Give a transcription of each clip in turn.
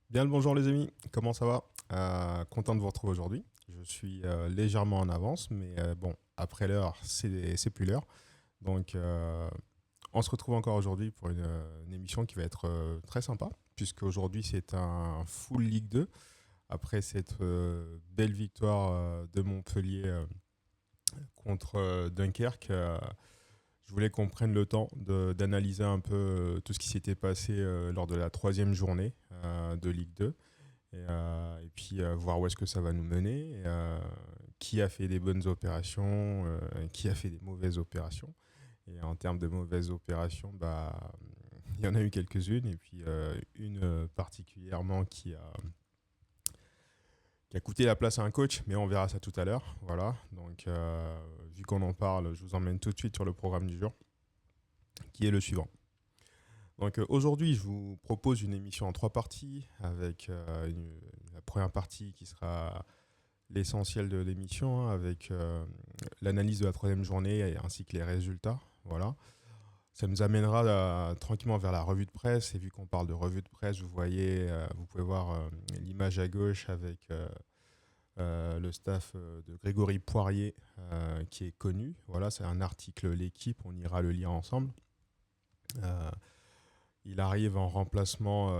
Bien le bonjour les amis, comment ça va? Content de vous retrouver aujourd'hui. Je suis légèrement en avance, mais bon, après l'heure, c'est plus l'heure. Donc, on se retrouve encore aujourd'hui pour une émission qui va être très sympa, puisque aujourd'hui c'est un full Ligue 2. Après cette belle victoire de Montpellier contre Dunkerque, je voulais qu'on prenne le temps d'analyser un peu tout ce qui s'était passé lors de la troisième journée de Ligue 2 et puis voir où est-ce que ça va nous mener, qui a fait des bonnes opérations, qui a fait des mauvaises opérations. Et en termes de mauvaises opérations, bah, il y en a eu quelques-unes, et puis une particulièrement qui a coûté la place à un coach, mais on verra ça tout à l'heure. Voilà, donc vu qu'on en parle, je vous emmène tout de suite sur le programme du jour, qui est le suivant. Donc aujourd'hui, je vous propose une émission en trois parties, avec la première partie qui sera l'essentiel de l'émission, hein, avec l'analyse de la troisième journée ainsi que les résultats. Voilà. Ça nous amènera tranquillement vers la revue de presse. Et vu qu'on parle de revue de presse, vous voyez, vous pouvez voir l'image à gauche avec le staff de Grégory Poirier qui est connu. Voilà, c'est un article L'équipe, on ira le lire ensemble. Il arrive en remplacement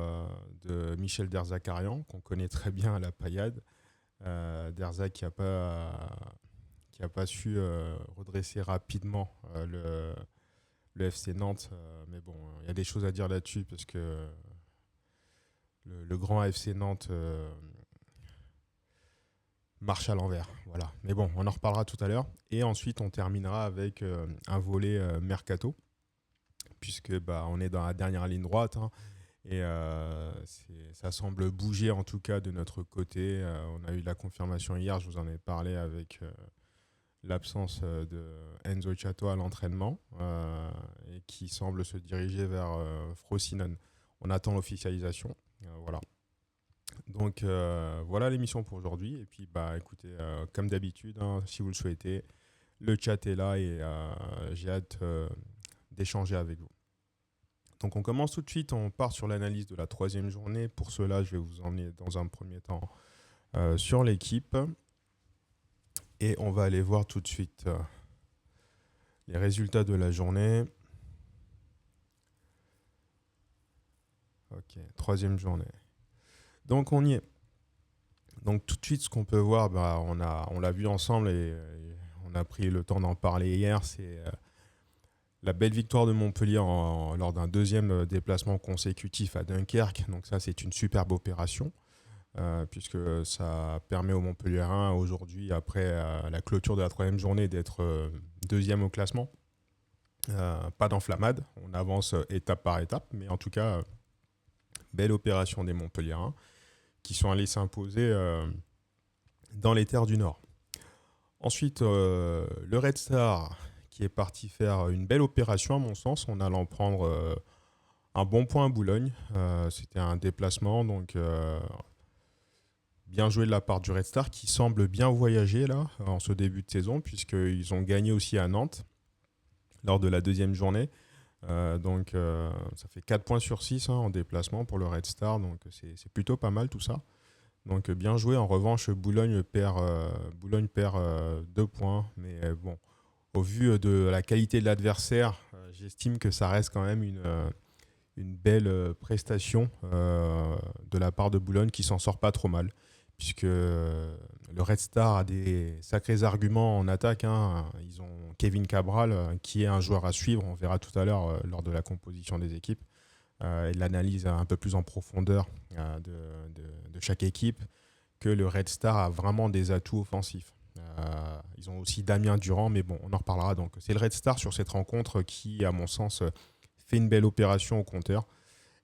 de Michel Derzakarian, qu'on connaît très bien à la Payade. Derzac qui a pas su redresser rapidement le FC Nantes. Mais bon, il y a des choses à dire là-dessus parce que le grand FC Nantes marche à l'envers. Voilà. Mais bon, on en reparlera tout à l'heure. Et ensuite, on terminera avec un volet mercato, puisque bah, on est dans la dernière ligne droite. Hein, et ça semble bouger en tout cas de notre côté. On a eu la confirmation hier, je vous en ai parlé avec l'absence de Enzo Chato à l'entraînement et qui semble se diriger vers Frosinone. On attend l'officialisation. Voilà. Donc voilà l'émission pour aujourd'hui. Et puis bah écoutez, comme d'habitude, hein, si vous le souhaitez, le chat est là et j'ai hâte d'échanger avec vous. Donc on commence tout de suite, on part sur l'analyse de la troisième journée. Pour cela, je vais vous emmener dans un premier temps sur l'équipe. Et on va aller voir tout de suite les résultats de la journée. Ok, troisième journée. Donc on y est. Donc tout de suite, ce qu'on peut voir, bah, on l'a vu ensemble et on a pris le temps d'en parler hier, c'est la belle victoire de Montpellier lors d'un deuxième déplacement consécutif à Dunkerque. Donc ça, c'est une superbe opération. Puisque ça permet aux Montpelliérains aujourd'hui, après la clôture de la troisième journée, d'être deuxième au classement. Pas d'enflammade, on avance étape par étape, mais en tout cas, belle opération des Montpelliérains qui sont allés s'imposer dans les terres du Nord. Ensuite, le Red Star qui est parti faire une belle opération à mon sens, en allant prendre un bon point à Boulogne. C'était un déplacement, donc bien joué de la part du Red Star qui semble bien voyager là en ce début de saison puisqu'ils ont gagné aussi à Nantes lors de la deuxième journée. Donc ça fait 4 points sur 6 hein, en déplacement pour le Red Star, donc c'est plutôt pas mal tout ça. Donc bien joué. En revanche, Boulogne perd 2 points, mais bon, au vu de la qualité de l'adversaire, j'estime que ça reste quand même une belle prestation de la part de Boulogne qui s'en sort pas trop mal, puisque le Red Star a des sacrés arguments en attaque. Hein. Ils ont Kevin Cabral, qui est un joueur à suivre, on verra tout à l'heure lors de la composition des équipes, et de l'analyse un peu plus en profondeur de chaque équipe, que le Red Star a vraiment des atouts offensifs. Ils ont aussi Damien Durand, mais bon, on en reparlera. Donc c'est le Red Star sur cette rencontre qui, à mon sens, fait une belle opération au compteur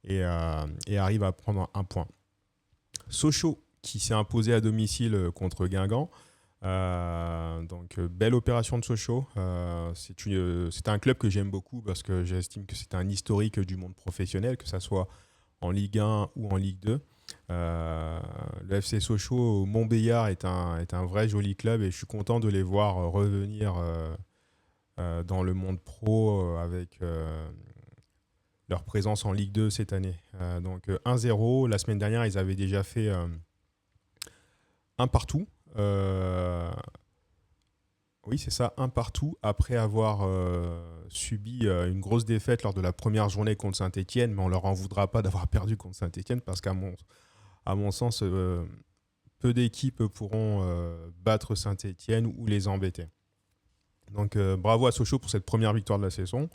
et arrive à prendre un point. Sochaux qui s'est imposé à domicile contre Guingamp. Donc belle opération de Sochaux. C'est un club que j'aime beaucoup parce que j'estime que c'est un historique du monde professionnel, que ce soit en Ligue 1 ou en Ligue 2. Le FC Sochaux au Montbéliard est un vrai joli club et je suis content de les voir revenir dans le monde pro avec leur présence en Ligue 2 cette année. Donc 1-0. La semaine dernière, ils avaient déjà fait un partout. Oui, c'est ça, un partout, après avoir subi une grosse défaite lors de la première journée contre Saint-Étienne, mais on leur en voudra pas d'avoir perdu contre Saint-Étienne, parce qu'à mon sens, peu d'équipes pourront battre Saint-Étienne ou les embêter. Donc bravo à Sochaux pour cette première victoire de la saison.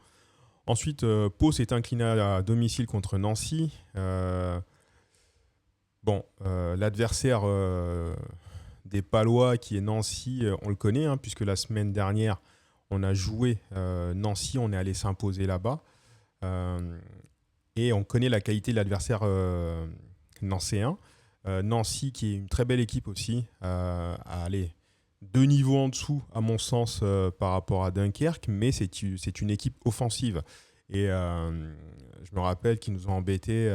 Ensuite, Pau s'est incliné à domicile contre Nancy. L'adversaire des Palois, qui est Nancy, on le connaît, hein, puisque la semaine dernière, on a joué Nancy, on est allé s'imposer là-bas. Et on connaît la qualité de l'adversaire nancéen. Nancy, qui est une très belle équipe aussi, à aller 2 niveaux en dessous, à mon sens, par rapport à Dunkerque, mais c'est une équipe offensive. Et je me rappelle qu'ils nous ont embêtés,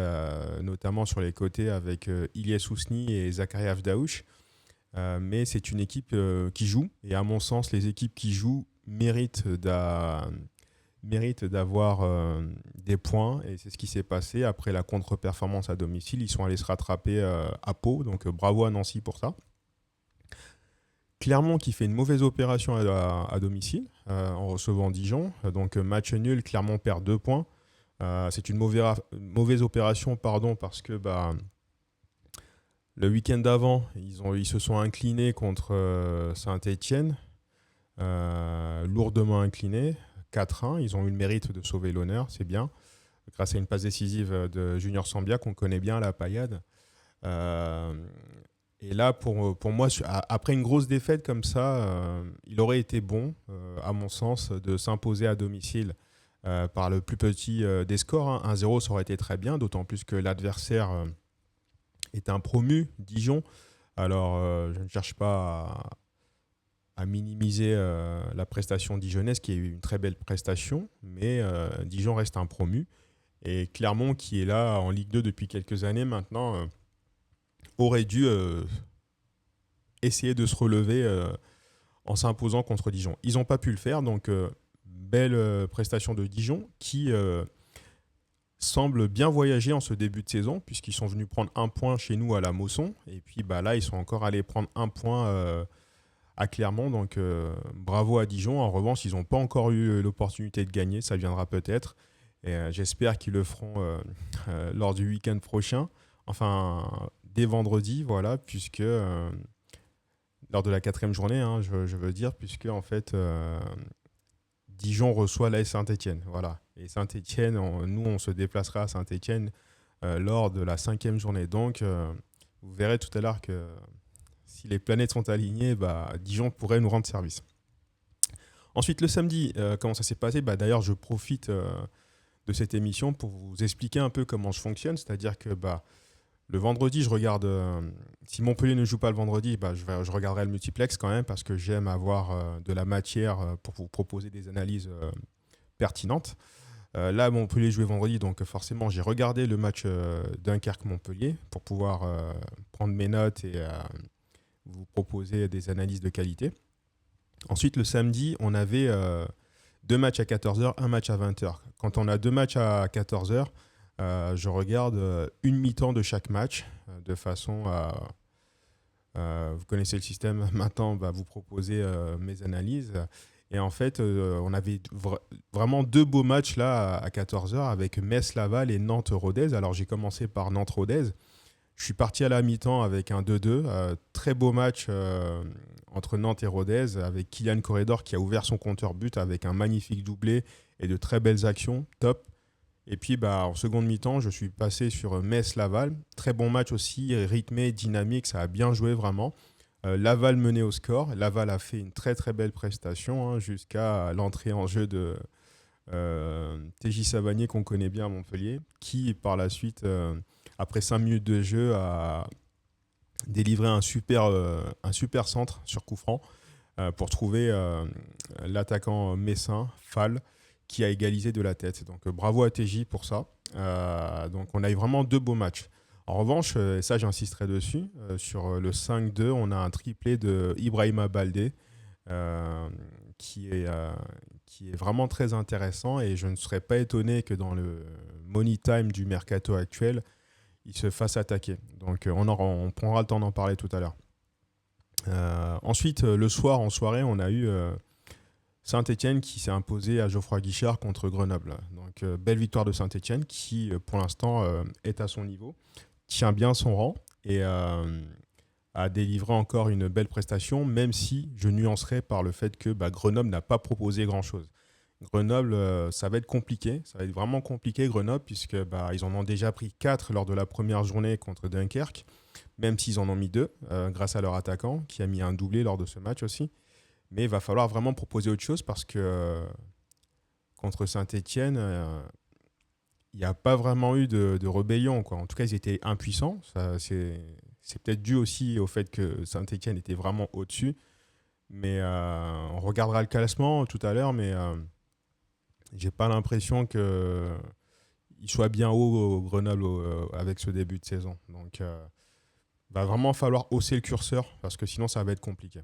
notamment sur les côtés, avec Ilyes Ousni et Zakaria Avdaouch. Mais c'est une équipe qui joue. Et à mon sens, les équipes qui jouent méritent d'avoir des points. Et c'est ce qui s'est passé après la contre-performance à domicile. Ils sont allés se rattraper à Pau. Donc bravo à Nancy pour ça. Clermont qui fait une mauvaise opération à domicile en recevant Dijon. Donc match nul, Clermont perd 2 points. C'est une mauvaise opération, parce que le week-end d'avant, ils se sont inclinés contre Saint-Étienne, lourdement inclinés, 4-1. Ils ont eu le mérite de sauver l'honneur, c'est bien, grâce à une passe décisive de Junior Sambia qu'on connaît bien à la Payade. Et là, pour moi, après une grosse défaite comme ça, il aurait été bon, à mon sens, de s'imposer à domicile par le plus petit des scores. 1-0, ça aurait été très bien, d'autant plus que l'adversaire est un promu, Dijon. Alors, je ne cherche pas à minimiser la prestation dijonnaise, qui est une très belle prestation, mais Dijon reste un promu. Et Clermont, qui est là en Ligue 2 depuis quelques années maintenant, aurait dû essayer de se relever en s'imposant contre Dijon. Ils n'ont pas pu le faire, donc belle prestation de Dijon, qui semble bien voyager en ce début de saison, puisqu'ils sont venus prendre 1 point chez nous à la Mosson, et puis là, ils sont encore allés prendre 1 point à Clermont, donc bravo à Dijon. En revanche, ils n'ont pas encore eu l'opportunité de gagner, ça viendra peut-être, et j'espère qu'ils le feront lors du week-end prochain, enfin dès vendredi, voilà, puisque lors de la 4e journée, hein, je veux dire, puisque en fait Dijon reçoit l'AS Saint-Étienne, voilà. Et Saint-Étienne, on se déplacera à Saint-Étienne lors de la 5e journée. Donc, vous verrez tout à l'heure que si les planètes sont alignées, Dijon pourrait nous rendre service. Ensuite, le samedi, comment ça s'est passé ? D'ailleurs, je profite de cette émission pour vous expliquer un peu comment je fonctionne. C'est-à-dire que le vendredi, je regarde. Si Montpellier ne joue pas le vendredi, je regarderai le multiplex quand même, parce que j'aime avoir de la matière pour vous proposer des analyses pertinentes. Là, Montpellier jouait vendredi, donc forcément, j'ai regardé le match Dunkerque-Montpellier pour pouvoir prendre mes notes et vous proposer des analyses de qualité. Ensuite, le samedi, on avait 2 matchs à 14h, un match à 20h. Quand on a 2 matchs à 14h, je regarde une mi-temps de chaque match, de façon à... vous connaissez le système, maintenant, vous proposer mes analyses. Et en fait, on avait vraiment 2 beaux matchs là à 14h, avec Metz-Laval et Nantes-Rodez. Alors, j'ai commencé par Nantes-Rodez. Je suis parti à la mi-temps avec un 2-2. Très beau match entre Nantes et Rodez, avec Kylian Corredor qui a ouvert son compteur but avec un magnifique doublé et de très belles actions. Top. Et puis, en seconde mi-temps, je suis passé sur Metz-Laval. Très bon match aussi, rythmé, dynamique, ça a bien joué vraiment. Laval menait au score. Laval a fait une très très belle prestation, jusqu'à l'entrée en jeu de TJ Savanier, qu'on connaît bien à Montpellier, qui par la suite, après 5 minutes de jeu, a délivré un super centre sur coup franc pour trouver l'attaquant messin, Fall, qui a égalisé de la tête. Donc bravo à TJ pour ça. Donc on a eu vraiment 2 beaux matchs. En revanche, et ça j'insisterai dessus, sur le 5-2, on a un triplé de Ibrahima Baldé qui qui est vraiment très intéressant et je ne serais pas étonné que dans le money time du mercato actuel, il se fasse attaquer. Donc on prendra le temps d'en parler tout à l'heure. Ensuite, le soir, en soirée, on a eu Saint-Étienne qui s'est imposé à Geoffroy Guichard contre Grenoble. Donc belle victoire de Saint-Étienne qui, pour l'instant, est à son niveau, tient bien son rang et a délivré encore une belle prestation, même si je nuancerai par le fait que Grenoble n'a pas proposé grand-chose. Grenoble, ça va être compliqué, ça va être vraiment compliqué Grenoble, puisque ils en ont déjà pris 4 lors de la première journée contre Dunkerque, même s'ils en ont mis 2, grâce à leur attaquant, qui a mis un doublé lors de ce match aussi. Mais il va falloir vraiment proposer autre chose, parce que contre Saint-Étienne, il n'y a pas vraiment eu de rébellion, quoi. En tout cas, ils étaient impuissants. Ça, c'est peut-être dû aussi au fait que Saint-Étienne était vraiment au-dessus. Mais on regardera le classement tout à l'heure, mais j'ai pas l'impression qu'il soit bien haut au Grenoble avec ce début de saison. Donc, va vraiment falloir hausser le curseur parce que sinon, ça va être compliqué.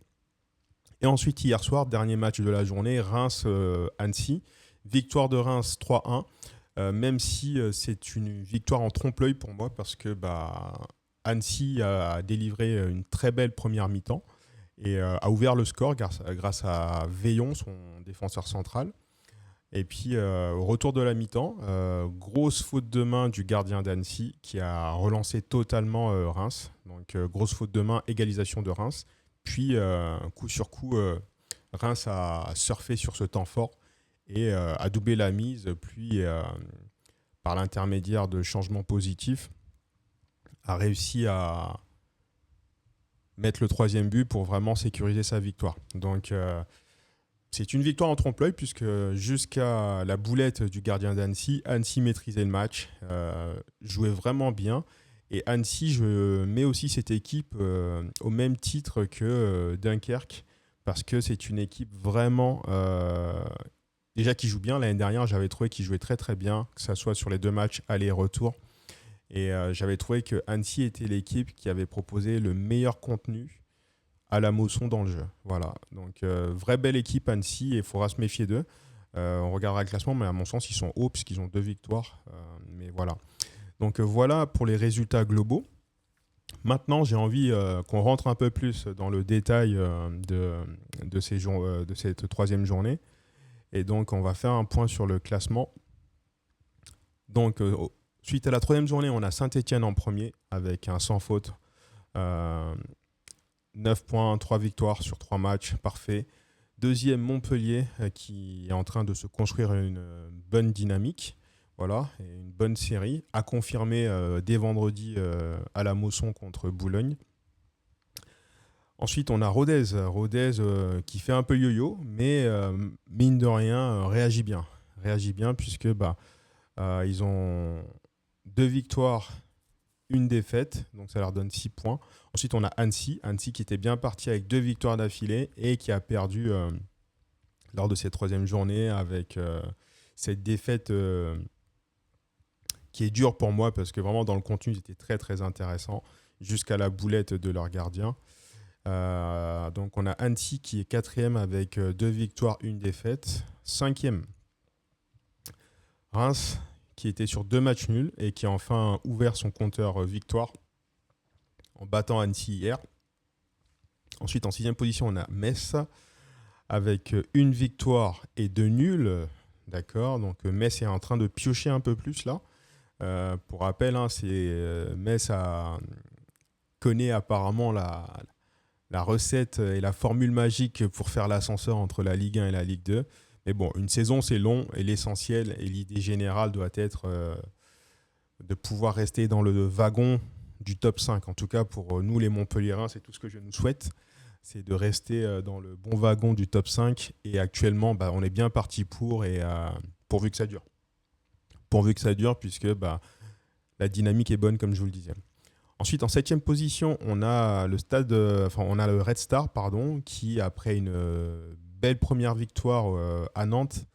Et ensuite, hier soir, dernier match de la journée, Reims-Annecy. Victoire de Reims 3-1, même si c'est une victoire en trompe-l'œil pour moi parce que Annecy a délivré une très belle première mi-temps et a ouvert le score grâce à Veillon, son défenseur central. Et puis, au retour de la mi-temps, grosse faute de main du gardien d'Annecy qui a relancé totalement Reims. Donc, grosse faute de main, égalisation de Reims. Puis, coup sur coup, Reims a surfé sur ce temps fort et a doublé la mise. Puis, par l'intermédiaire de changements positifs, a réussi à mettre le 3e but pour vraiment sécuriser sa victoire. Donc, c'est une victoire en trompe-l'œil puisque jusqu'à la boulette du gardien d'Annecy, Annecy maîtrisait le match, jouait vraiment bien. Et Annecy, je mets aussi cette équipe au même titre que Dunkerque parce que c'est une équipe vraiment déjà qui joue bien. L'année dernière, j'avais trouvé qu'ils jouaient très très bien, que ce soit sur les 2 matchs aller et retour. Et j'avais trouvé que Annecy était l'équipe qui avait proposé le meilleur contenu à la Mosson dans le jeu. Voilà. Donc, vraie belle équipe Annecy et il faudra se méfier d'eux. On regardera le classement, mais à mon sens, ils sont hauts puisqu'ils ont 2 victoires. Mais voilà. Donc, voilà pour les résultats globaux. Maintenant, j'ai envie qu'on rentre un peu plus dans le détail de cette 3e journée. Et donc, on va faire un point sur le classement. Donc, suite à la 3e journée, on a Saint-Étienne en premier avec un sans faute. 9 points, 3 victoires sur 3 matchs, parfait. 2e, Montpellier, qui est en train de se construire une bonne dynamique, voilà, et une bonne série, à confirmer dès vendredi à la Mosson contre Boulogne. Ensuite, on a Rodez qui fait un peu yo-yo, mais mine de rien, réagit bien puisque ils ont 2 victoires, 1 défaite, donc ça leur donne 6 points. Ensuite, on a Annecy qui était bien parti avec 2 victoires d'affilée et qui a perdu lors de cette 3e journée avec cette défaite qui est dure pour moi parce que vraiment dans le contenu, c'était très très intéressant jusqu'à la boulette de leur gardien. Donc on a Annecy qui est 4e avec 2 victoires, 1 défaite. 5e, Reims qui était sur 2 matchs nuls et qui a enfin ouvert son compteur victoire en battant Annecy hier. Ensuite, en 6e position, on a Metz avec 1 victoire et 2 nuls. D'accord, donc Metz est en train de piocher un peu plus là. Pour rappel, Metz connaît apparemment la recette et la formule magique pour faire l'ascenseur entre la Ligue 1 et la Ligue 2. Mais bon, une saison, c'est long et l'essentiel et l'idée générale doit être de pouvoir rester dans le wagon du top 5. En tout cas, pour nous, les Montpelliérains, c'est tout ce que je nous souhaite. C'est de rester dans le bon wagon du top 5. Et actuellement, on est bien parti pourvu que ça dure. Pourvu que ça dure, puisque la dynamique est bonne, comme je vous le disais. Ensuite, en 7e position, on a le Red Star, qui, après une belle première victoire à Nantes,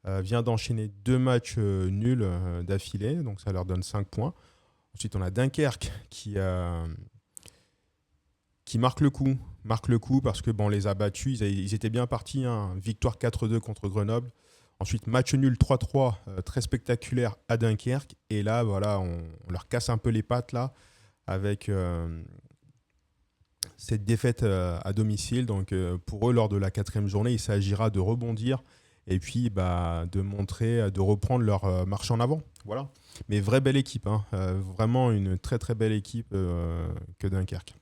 vient d'enchaîner 2 matchs nuls d'affilée, donc ça leur donne 5 points. Ensuite, on a Dunkerque qui qui marque le coup. Marque le coup parce que bon, on les a battus. Ils étaient bien partis. Hein. Victoire 4-2 contre Grenoble. Ensuite, match nul 3-3, très spectaculaire à Dunkerque. Et là, voilà, on leur casse un peu les pattes là avec cette défaite à domicile. Donc pour eux, lors de la quatrième journée, il s'agira de rebondir et puis de montrer, de reprendre leur marche en avant. Voilà. Mais vraie belle équipe, hein. Vraiment une très très belle équipe que Dunkerque.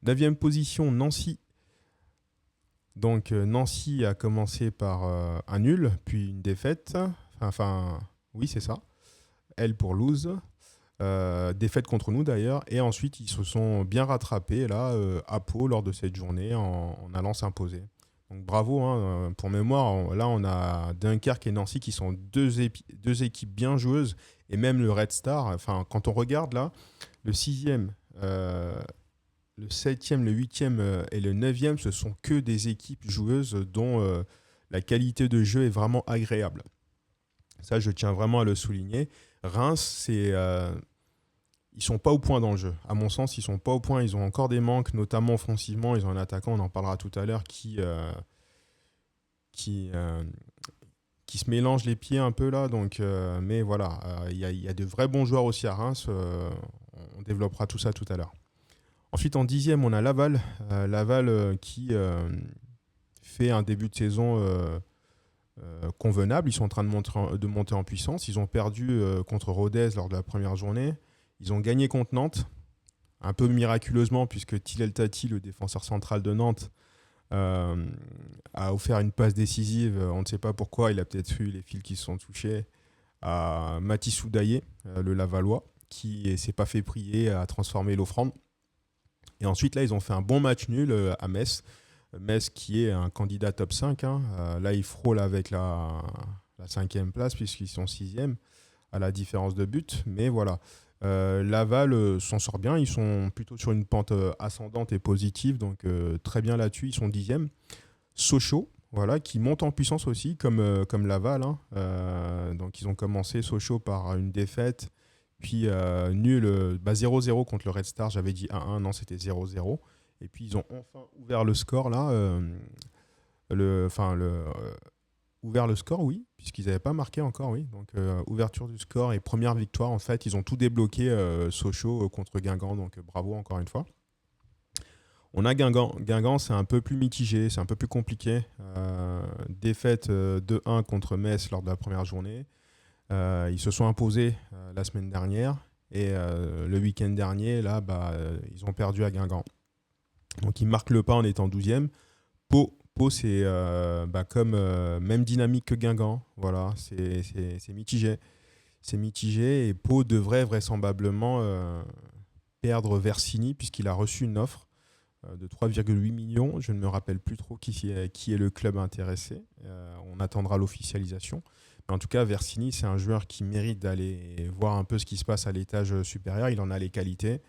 9e position, Nancy. Donc Nancy a commencé par un nul, puis une défaite. Enfin, oui, c'est ça. Elle pour lose. Défaite contre nous d'ailleurs. Et ensuite, ils se sont bien rattrapés là, à Pau lors de cette journée en allant s'imposer. Donc bravo, hein, pour mémoire, là on a Dunkerque et Nancy qui sont deux équipes bien joueuses. Et même le Red Star, enfin, quand on regarde là, le 6e, le 7e, le 8e et le 9e, ce sont que des équipes joueuses dont la qualité de jeu est vraiment agréable. Ça, je tiens vraiment à le souligner. Reims, ils sont pas au point dans le jeu. À mon sens, ils sont pas au point. Ils ont encore des manques, notamment offensivement. Ils ont un attaquant, on en parlera tout à l'heure, qui se mélange les pieds un peu là. Donc, mais voilà, il y a de vrais bons joueurs aussi à Reims. On développera tout ça tout à l'heure. Ensuite, en 10e, on a Laval. Laval qui fait un début de saison convenable. Ils sont en train de monter en puissance. Ils ont perdu contre Rodez lors de la première journée. Ils ont gagné contre Nantes, un peu miraculeusement, puisque Tillel Tati, le défenseur central de Nantes, a offert une passe décisive. On ne sait pas pourquoi. Il a peut-être eu les fils qui se sont touchés à Mathis Soudaillé, le Lavallois, qui ne s'est pas fait prier à transformer l'offrande. Et ensuite, là, ils ont fait un bon match nul à Metz. Metz qui est un candidat top 5. Hein. Là, ils frôlent avec la 5e place puisqu'ils sont 6e à la différence de but. Mais voilà, Laval s'en sort bien. Ils sont plutôt sur une pente ascendante et positive. Donc, très bien là-dessus. Ils sont 10e. Sochaux, voilà, qui monte en puissance aussi, comme Laval. Hein. Donc, ils ont commencé Sochaux par une défaite. Puis nul, 0-0 contre le Red Star. J'avais dit 1-1, non, c'était 0-0. Et puis ils ont enfin ouvert le score là. Ouvert le score, oui, puisqu'ils n'avaient pas marqué encore, oui. Donc ouverture du score et première victoire. En fait, ils ont tout débloqué Sochaux contre Guingamp. Donc bravo encore une fois. On a Guingamp. Guingamp, c'est un peu plus mitigé, c'est un peu plus compliqué. Défaite 2-1 contre Metz lors de la première journée. Ils se sont imposés la semaine dernière. Et le week-end dernier, là, ils ont perdu à Guingamp. Donc ils marquent le pas en étant 12e. Pau, c'est comme même dynamique que Guingamp. Voilà, c'est mitigé. C'est mitigé et Pau devrait vraisemblablement perdre Versini puisqu'il a reçu une offre de 3,8 millions. Je ne me rappelle plus trop qui est le club intéressé. On attendra l'officialisation. Mais en tout cas, Versini, c'est un joueur qui mérite d'aller voir un peu ce qui se passe à l'étage supérieur. Il en a les qualités.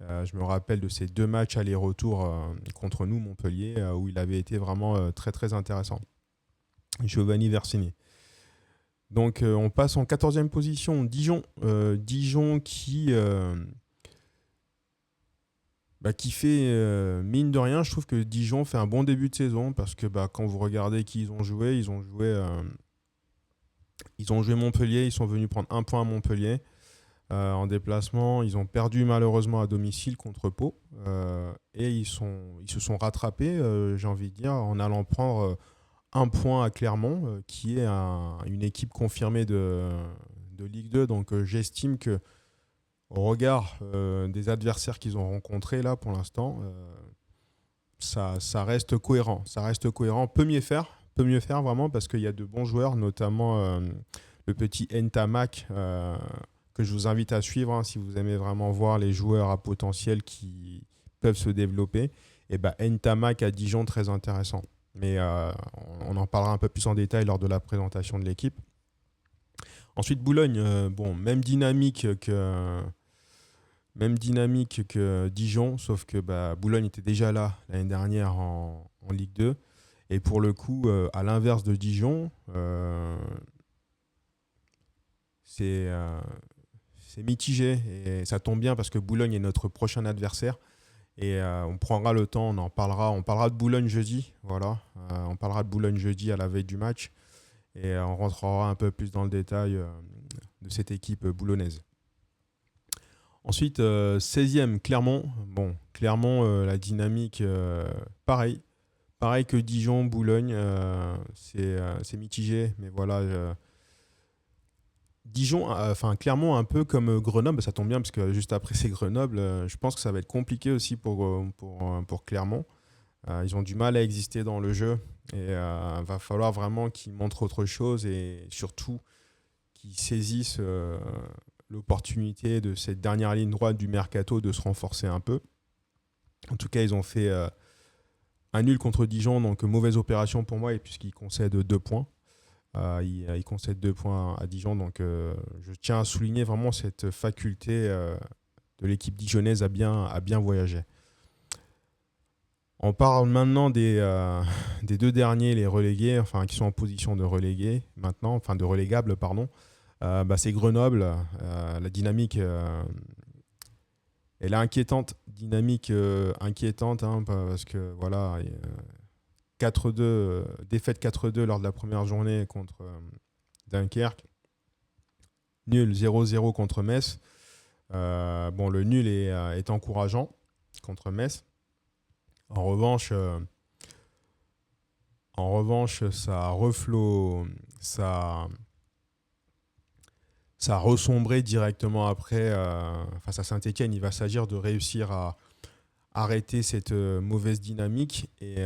Je me rappelle de ces 2 matchs aller-retour contre nous, Montpellier, où il avait été vraiment très très intéressant. Giovanni Versini. Donc on passe en 14e position, Dijon. Dijon qui fait, mine de rien, je trouve que Dijon fait un bon début de saison parce que quand vous regardez qui ils ont joué Montpellier, ils sont venus prendre 1 point à Montpellier. En déplacement, ils ont perdu malheureusement à domicile contre Pau et ils se sont rattrapés, j'ai envie de dire, en allant prendre 1 point à Clermont, qui est une équipe confirmée de Ligue 2. Donc j'estime que au regard des adversaires qu'ils ont rencontrés là pour l'instant, ça reste cohérent. Ça reste cohérent. Peut mieux faire vraiment parce qu'il y a de bons joueurs, notamment le petit Ntamak que je vous invite à suivre si vous aimez vraiment voir les joueurs à potentiel qui peuvent se développer. Et Ntamak à Dijon, très intéressant. Mais on en parlera un peu plus en détail lors de la présentation de l'équipe. Ensuite, Boulogne, même dynamique que Dijon, sauf que Boulogne était déjà là l'année dernière en Ligue 2. Et pour le coup, à l'inverse de Dijon, c'est mitigé. Et ça tombe bien parce que Boulogne est notre prochain adversaire. Et on prendra le temps, on en parlera. On parlera de Boulogne jeudi. Voilà. On parlera de Boulogne jeudi à la veille du match. Et on rentrera un peu plus dans le détail de cette équipe boulonnaise. Ensuite, 16e, Clermont. Bon, Clermont, la dynamique, pareil. Pareil que Dijon, Boulogne, c'est mitigé. Mais voilà, Dijon, enfin Clermont, un peu comme Grenoble, ça tombe bien parce que juste après c'est Grenoble. Je pense que ça va être compliqué aussi pour Clermont. Ils ont du mal à exister dans le jeu et va falloir vraiment qu'ils montrent autre chose et surtout qu'ils saisissent l'opportunité de cette dernière ligne droite du mercato de se renforcer un peu. En tout cas, ils ont fait un nul contre Dijon, donc mauvaise opération pour moi et puisqu'ils concèdent 2 points. Ils concèdent 2 points à Dijon, donc je tiens à souligner vraiment cette faculté de l'équipe dijonnaise à bien voyager. On parle maintenant des 2 derniers, les relégués, enfin qui sont en position de relégués maintenant, enfin de relégables, pardon. C'est Grenoble. La dynamique, elle est inquiétante. Dynamique inquiétante, hein, parce que voilà, 4-2, défaite 4-2 lors de la première journée contre Dunkerque. Nul 0-0 contre Metz. Le nul est encourageant contre Metz. En revanche, ça a ressombré directement après face à Saint-Étienne. Il va s'agir de réussir à arrêter cette mauvaise dynamique et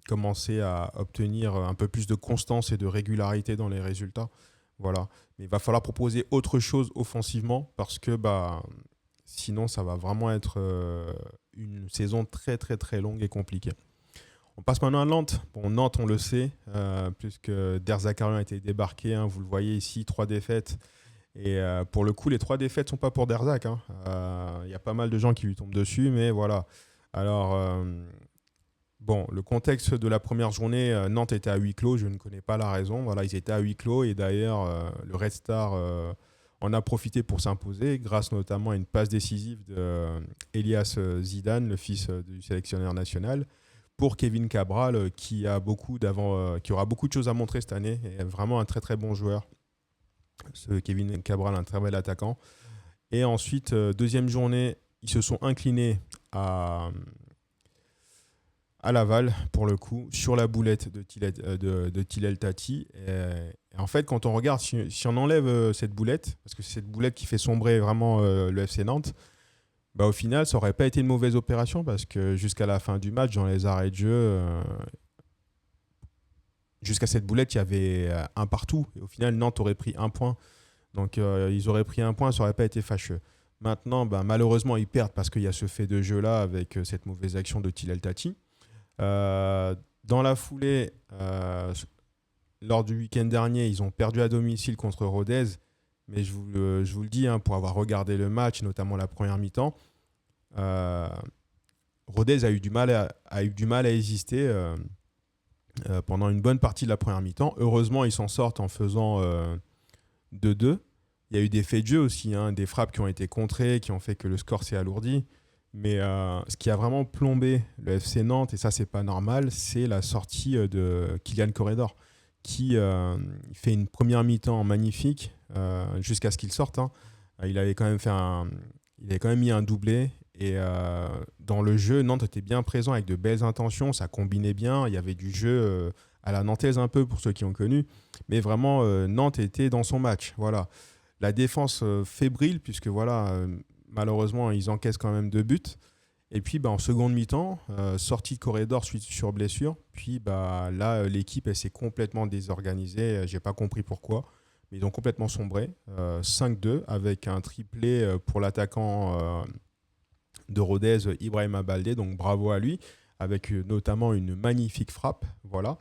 commencer à obtenir un peu plus de constance et de régularité dans les résultats. Voilà. Mais il va falloir proposer autre chose offensivement parce que sinon, ça va vraiment être une saison très, très, très longue et compliquée. On passe maintenant à Nantes. Bon, Nantes, on le sait, puisque Der Zakarian a été débarqué. Hein, vous le voyez ici, 3 défaites. Et pour le coup, les 3 défaites ne sont pas pour Der Zak. Y a pas mal de gens qui lui tombent dessus, mais voilà. Alors, le contexte de la première journée, Nantes était à huis clos. Je ne connais pas la raison. Voilà, ils étaient à huis clos. Et d'ailleurs, le Red Star en a profité pour s'imposer, grâce notamment à une passe décisive d'Elias Zidane, le fils du sélectionneur national, pour Kevin Cabral, qui aura beaucoup de choses à montrer cette année, et est vraiment un très très bon joueur. Ce Kevin Cabral, un très bel attaquant. Et ensuite, deuxième journée, ils se sont inclinés à Laval, pour le coup, sur la boulette de Tilel Tati. Et en fait, quand on regarde, si on enlève cette boulette, parce que c'est cette boulette qui fait sombrer vraiment le FC Nantes, au final, ça n'aurait pas été une mauvaise opération parce que jusqu'à la fin du match, dans les arrêts de jeu, jusqu'à cette boulette, il y avait un partout. Et au final, Nantes aurait pris 1 point. Donc, ils auraient pris 1 point, ça n'aurait pas été fâcheux. Maintenant, malheureusement, ils perdent parce qu'il y a ce fait de jeu-là avec cette mauvaise action de Tilel Tati. Dans la foulée, lors du week-end dernier, ils ont perdu à domicile contre Rodez. Mais je vous le dis, pour avoir regardé le match, notamment la première mi-temps, Rodez a eu du mal à exister pendant une bonne partie de la première mi-temps. Heureusement, ils s'en sortent en faisant 2-2. Il y a eu des faits de jeu aussi, des frappes qui ont été contrées, qui ont fait que le score s'est alourdi. Mais ce qui a vraiment plombé le FC Nantes, et ça, c'est pas normal, c'est la sortie de Kylian Corredor, qui fait une première mi-temps magnifique jusqu'à ce qu'il sorte. Il avait quand même mis un doublé. Et dans le jeu, Nantes était bien présent avec de belles intentions, ça combinait bien, il y avait du jeu à la nantaise un peu pour ceux qui ont connu, mais vraiment Nantes était dans son match. Voilà. La défense fébrile, puisque malheureusement ils encaissent quand même 2 buts. Et puis en seconde mi-temps, sortie de Corredor sur blessure, puis là l'équipe elle s'est complètement désorganisée, j'ai pas compris pourquoi. Mais ils ont complètement sombré, 5-2 avec un triplé pour l'attaquant de Rodez, Ibrahima Baldé, donc bravo à lui, avec notamment une magnifique frappe, voilà.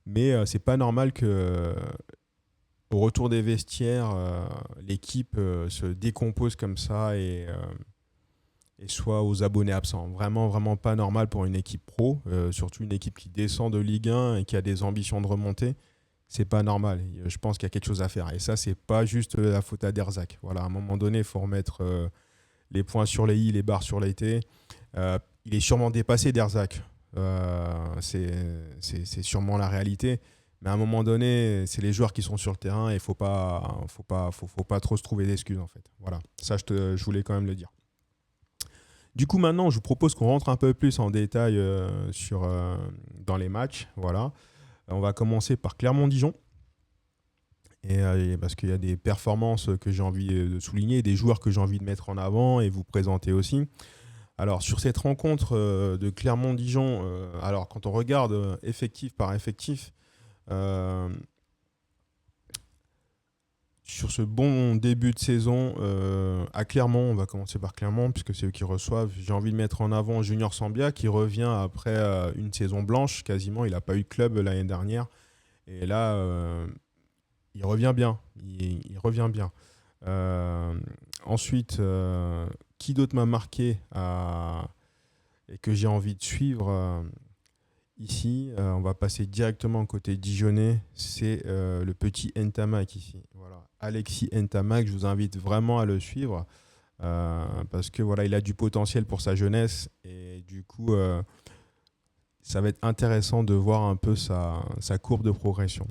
Mais c'est pas normal que au retour des vestiaires, l'équipe se décompose comme ça et soit aux abonnés absents. Vraiment, vraiment pas normal pour une équipe pro, surtout une équipe qui descend de Ligue 1 et qui a des ambitions de remonter. C'est pas normal. Je pense qu'il y a quelque chose à faire. Et ça, c'est pas juste la faute à Der Zak. Voilà, à un moment donné, il faut remettre les points sur les i, les barres sur les t. Il est sûrement dépassé d'Herzak. C'est sûrement la réalité. Mais à un moment donné, c'est les joueurs qui sont sur le terrain et faut pas trop se trouver d'excuses en fait. Voilà, ça je voulais quand même le dire. Du coup, maintenant, je vous propose qu'on rentre un peu plus en détail dans les matchs. Voilà. On va commencer par Clermont-Dijon. Et parce qu'il y a des performances que j'ai envie de souligner, des joueurs que j'ai envie de mettre en avant et vous présenter aussi. Alors, sur cette rencontre de Clermont-Dijon, alors quand on regarde effectif par effectif, euh, sur ce bon début de saison à Clermont, on va commencer par Clermont puisque c'est eux qui reçoivent. J'ai envie de mettre en avant Junior Sambia qui revient après une saison blanche quasiment. Il n'a pas eu de club l'année dernière. Et là, il revient bien. Il revient bien. Euh, Ensuite, qui d'autre m'a marqué et que j'ai envie de suivre ici, on va passer directement côté Dijonais. C'est le petit Ntamak ici. Voilà. Alexis Ntamak, je vous invite vraiment à le suivre parce que voilà, il a du potentiel pour sa jeunesse et du coup, ça va être intéressant de voir un peu sa courbe de progression.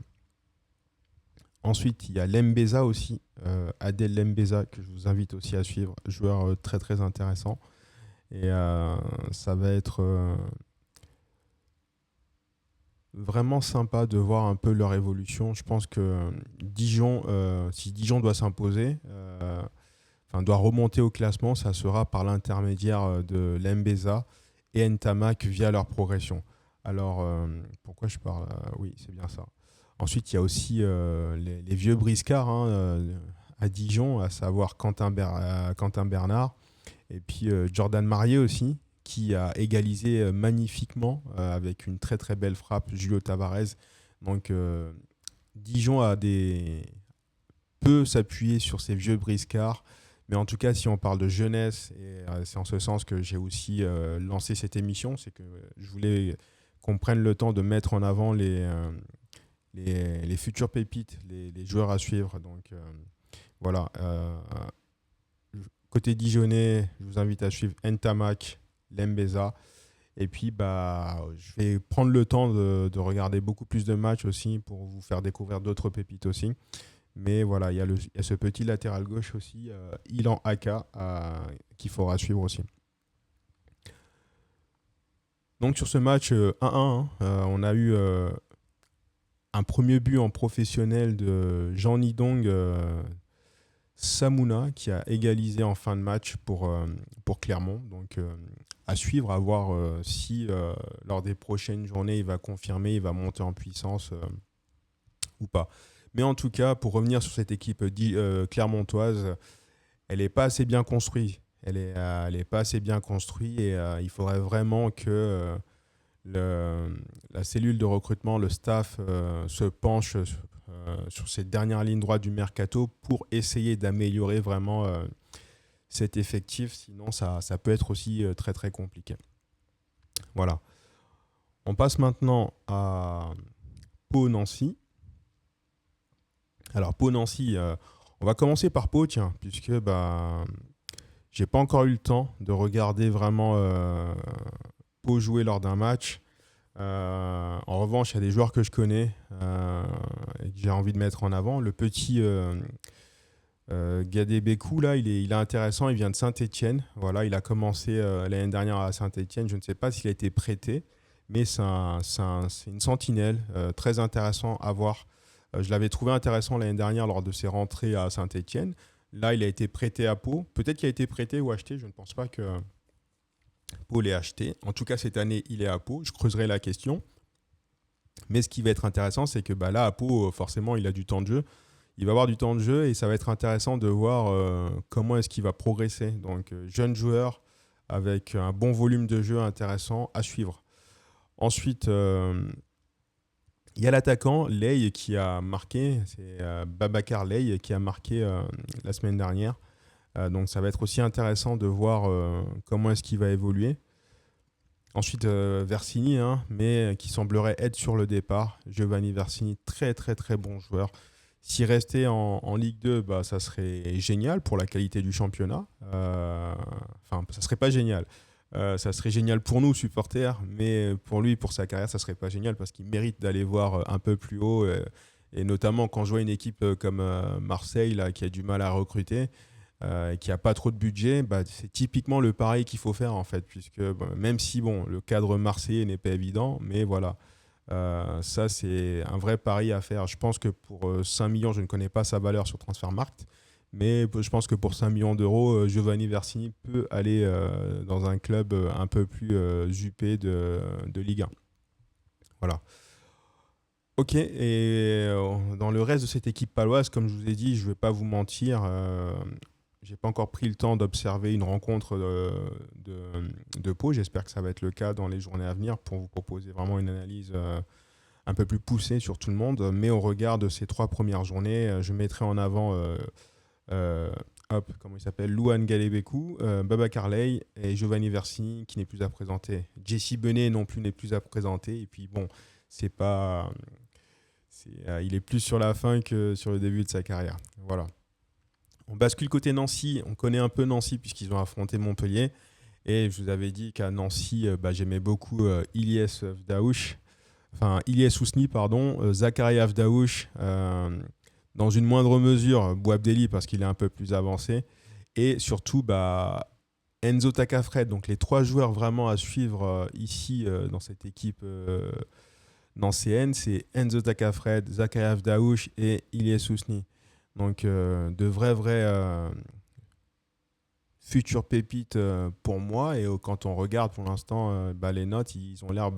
Ensuite, il y a Lembeza aussi, Adel Lembeza, que je vous invite aussi à suivre, joueur très très intéressant. Et ça va être vraiment sympa de voir un peu leur évolution. Je pense que Dijon, si Dijon doit s'imposer, doit remonter au classement, ça sera par l'intermédiaire de Lembeza et Ntamak via leur progression. Alors, pourquoi je parle oui, c'est bien ça. Ensuite, il y a aussi les vieux briscards à Dijon, à savoir Quentin Bernard et puis Jordan Marier aussi, qui a égalisé magnifiquement avec une très très belle frappe, Julio Tavares. Donc, Dijon peut s'appuyer sur ces vieux briscards. Mais en tout cas, si on parle de jeunesse, et c'est en ce sens que j'ai aussi lancé cette émission, c'est que je voulais qu'on prenne le temps de mettre en avant les futures pépites, les joueurs à suivre. Donc voilà. Côté Dijonais, je vous invite à suivre Ntamak, Lembeza. Et puis, je vais prendre le temps de regarder beaucoup plus de matchs aussi pour vous faire découvrir d'autres pépites aussi. Mais voilà, il y a ce petit latéral gauche aussi, Ilan Aka, qu'il faudra suivre aussi. Donc sur ce match 1-1, on a eu un premier but en professionnel de Jean Nidong Samouna qui a égalisé en fin de match pour Clermont. Donc à suivre, à voir si lors des prochaines journées il va confirmer, il va monter en puissance ou pas. Mais en tout cas, pour revenir sur cette équipe clermontoise, elle n'est pas assez bien construite. Elle est pas assez bien construite et il faudrait vraiment que la cellule de recrutement, le staff, se penche sur cette dernière ligne droite du mercato pour essayer d'améliorer vraiment cet effectif. Sinon, ça peut être aussi très très compliqué. Voilà. On passe maintenant à Pau-Nancy. Alors, Pau-Nancy, on va commencer par Pau, tiens, puisque j'ai pas encore eu le temps de regarder vraiment Pau jouer lors d'un match. En revanche, il y a des joueurs que je connais et que j'ai envie de mettre en avant. Le petit Gadé Bécou, là, il est intéressant. Il vient de Saint-Étienne. Voilà, il a commencé l'année dernière à Saint-Étienne. Je ne sais pas s'il a été prêté, mais c'est une sentinelle très intéressant à voir. Je l'avais trouvé intéressant l'année dernière lors de ses rentrées à Saint-Étienne. Là, il a été prêté à Pau. Peut-être qu'il a été prêté ou acheté. Je ne pense pas que Pau l'ait acheté. En tout cas, cette année, il est à Pau. Je creuserai la question. Mais ce qui va être intéressant, c'est que là, à Pau, forcément, il a du temps de jeu. Il va avoir du temps de jeu et ça va être intéressant de voir comment est-ce qu'il va progresser. Donc, jeune joueur avec un bon volume de jeu intéressant à suivre. Ensuite, il y a l'attaquant, Ley, qui a marqué. C'est Babacar Ley qui a marqué la semaine dernière. Donc ça va être aussi intéressant de voir comment est-ce qu'il va évoluer. Ensuite, Versini, mais qui semblerait être sur le départ. Giovanni Versini, très très très bon joueur. S'il restait en Ligue 2, ça serait génial pour la qualité du championnat. Ça serait pas génial. Ça serait génial pour nous, supporters, mais pour lui, pour sa carrière, ça serait pas génial parce qu'il mérite d'aller voir un peu plus haut. Et notamment quand je vois une équipe comme Marseille là, qui a du mal à recruter, qui a pas trop de budget, bah, c'est typiquement le pari qu'il faut faire en fait, puisque même si bon, le cadre marseillais n'est pas évident, mais voilà, ça c'est un vrai pari à faire. Je pense que pour 5 millions, je ne connais pas sa valeur sur Transfermarkt, mais je pense que pour 5 millions d'euros, Giovanni Versini peut aller dans un club un peu plus huppé de Ligue 1. Voilà. Ok, et dans le reste de cette équipe paloise, comme je vous ai dit, je ne vais pas vous mentir, j'ai pas encore pris le temps d'observer une rencontre de Pau. J'espère que ça va être le cas dans les journées à venir pour vous proposer vraiment une analyse un peu plus poussée sur tout le monde. Mais au regard de ces 3 premières journées, je mettrai en avant euh, comment il s'appelle, Louane Galebekou, Baba Carley et Giovanni Versini qui n'est plus à présenter. Jesse Benet non plus n'est plus à présenter. Et puis bon, c'est pas, il est plus sur la fin que sur le début de sa carrière. Voilà. On bascule côté Nancy. On connaît un peu Nancy puisqu'ils ont affronté Montpellier. Et je vous avais dit qu'à Nancy, j'aimais beaucoup Ilyes Vdaouch, enfin Ilyes Ousni, pardon, Zachary Avdaouch, dans une moindre mesure, Bouabdeli parce qu'il est un peu plus avancé, et surtout Enzo Takafred. Donc les 3 joueurs vraiment à suivre ici dans cette équipe nancéenne, c'est Enzo Takafred, Zachary Avdaouch et Ilyes Ousni. Donc de vrais futures pépites pour moi. Et quand on regarde pour l'instant les notes, ils ont l'air.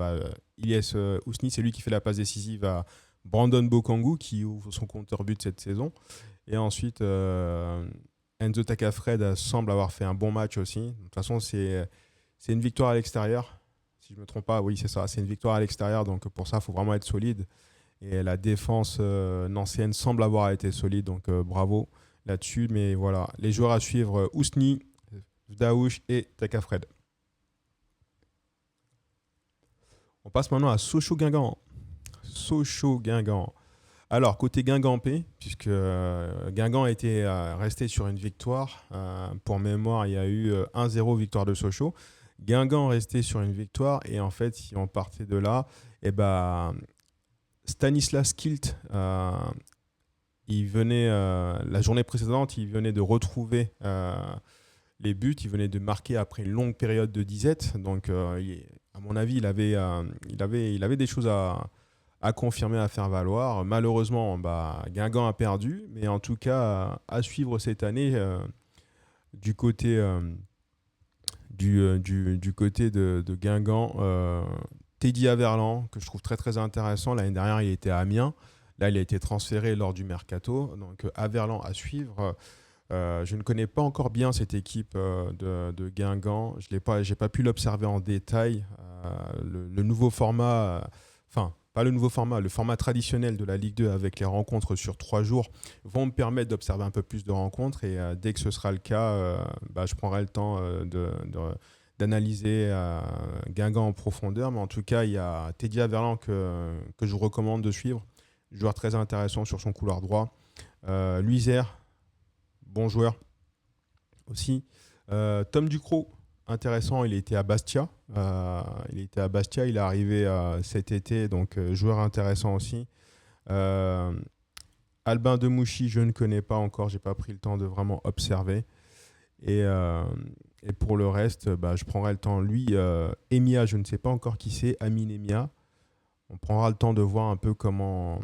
Ilyes Ousni, c'est lui qui fait la passe décisive à Brandon Bokangu qui ouvre son compteur but cette saison. Et ensuite, Enzo Takafred semble avoir fait un bon match aussi. De toute façon, c'est une victoire à l'extérieur. Si je ne me trompe pas, oui, c'est ça. C'est une victoire à l'extérieur. Donc pour ça, il faut vraiment être solide. Et la défense nancéenne semble avoir été solide. Donc bravo là-dessus. Mais voilà, les joueurs à suivre, Ousni, Vdaouch et Takafred. On passe maintenant à Sochaux-Guingamp. Sochaux-Guingamp. Alors, côté Guingampais, puisque Guingamp était resté sur une victoire. Pour mémoire, il y a eu 1-0 victoire de Sochaux. Guingamp resté sur une victoire. Et en fait, si on partait de là, Stanislas Kilt, il venait, la journée précédente, il venait de retrouver les buts. Il venait de marquer après une longue période de disette. Donc, à mon avis, il avait des choses à confirmer, à faire valoir. Malheureusement, Guingamp a perdu. Mais en tout cas, à suivre cette année du côté, du côté de Guingamp, Teddy Averland, que je trouve très très intéressant. L'année dernière, il était à Amiens. Là, il a été transféré lors du mercato. Donc, Averland à suivre. Je ne connais pas encore bien cette équipe de Guingamp. Je n'ai pas pu l'observer en détail. Le nouveau format, pas le nouveau format, le format traditionnel de la Ligue 2 avec les rencontres sur 3 jours vont me permettre d'observer un peu plus de rencontres. Et dès que ce sera le cas, je prendrai le temps d'analyser Guingamp en profondeur. Mais en tout cas, il y a Teddy Averland que je vous recommande de suivre. Joueur très intéressant sur son couloir droit. Luizer, bon joueur aussi. Tom Ducrot, intéressant, il était à Bastia. Il est arrivé cet été, donc joueur intéressant aussi. Albin Demouchy, je ne connais pas encore, j'ai pas pris le temps de vraiment observer. Et pour le reste, je prendrai le temps. Lui, Emia, je ne sais pas encore qui c'est, Amine Emia. On prendra le temps de voir un peu comment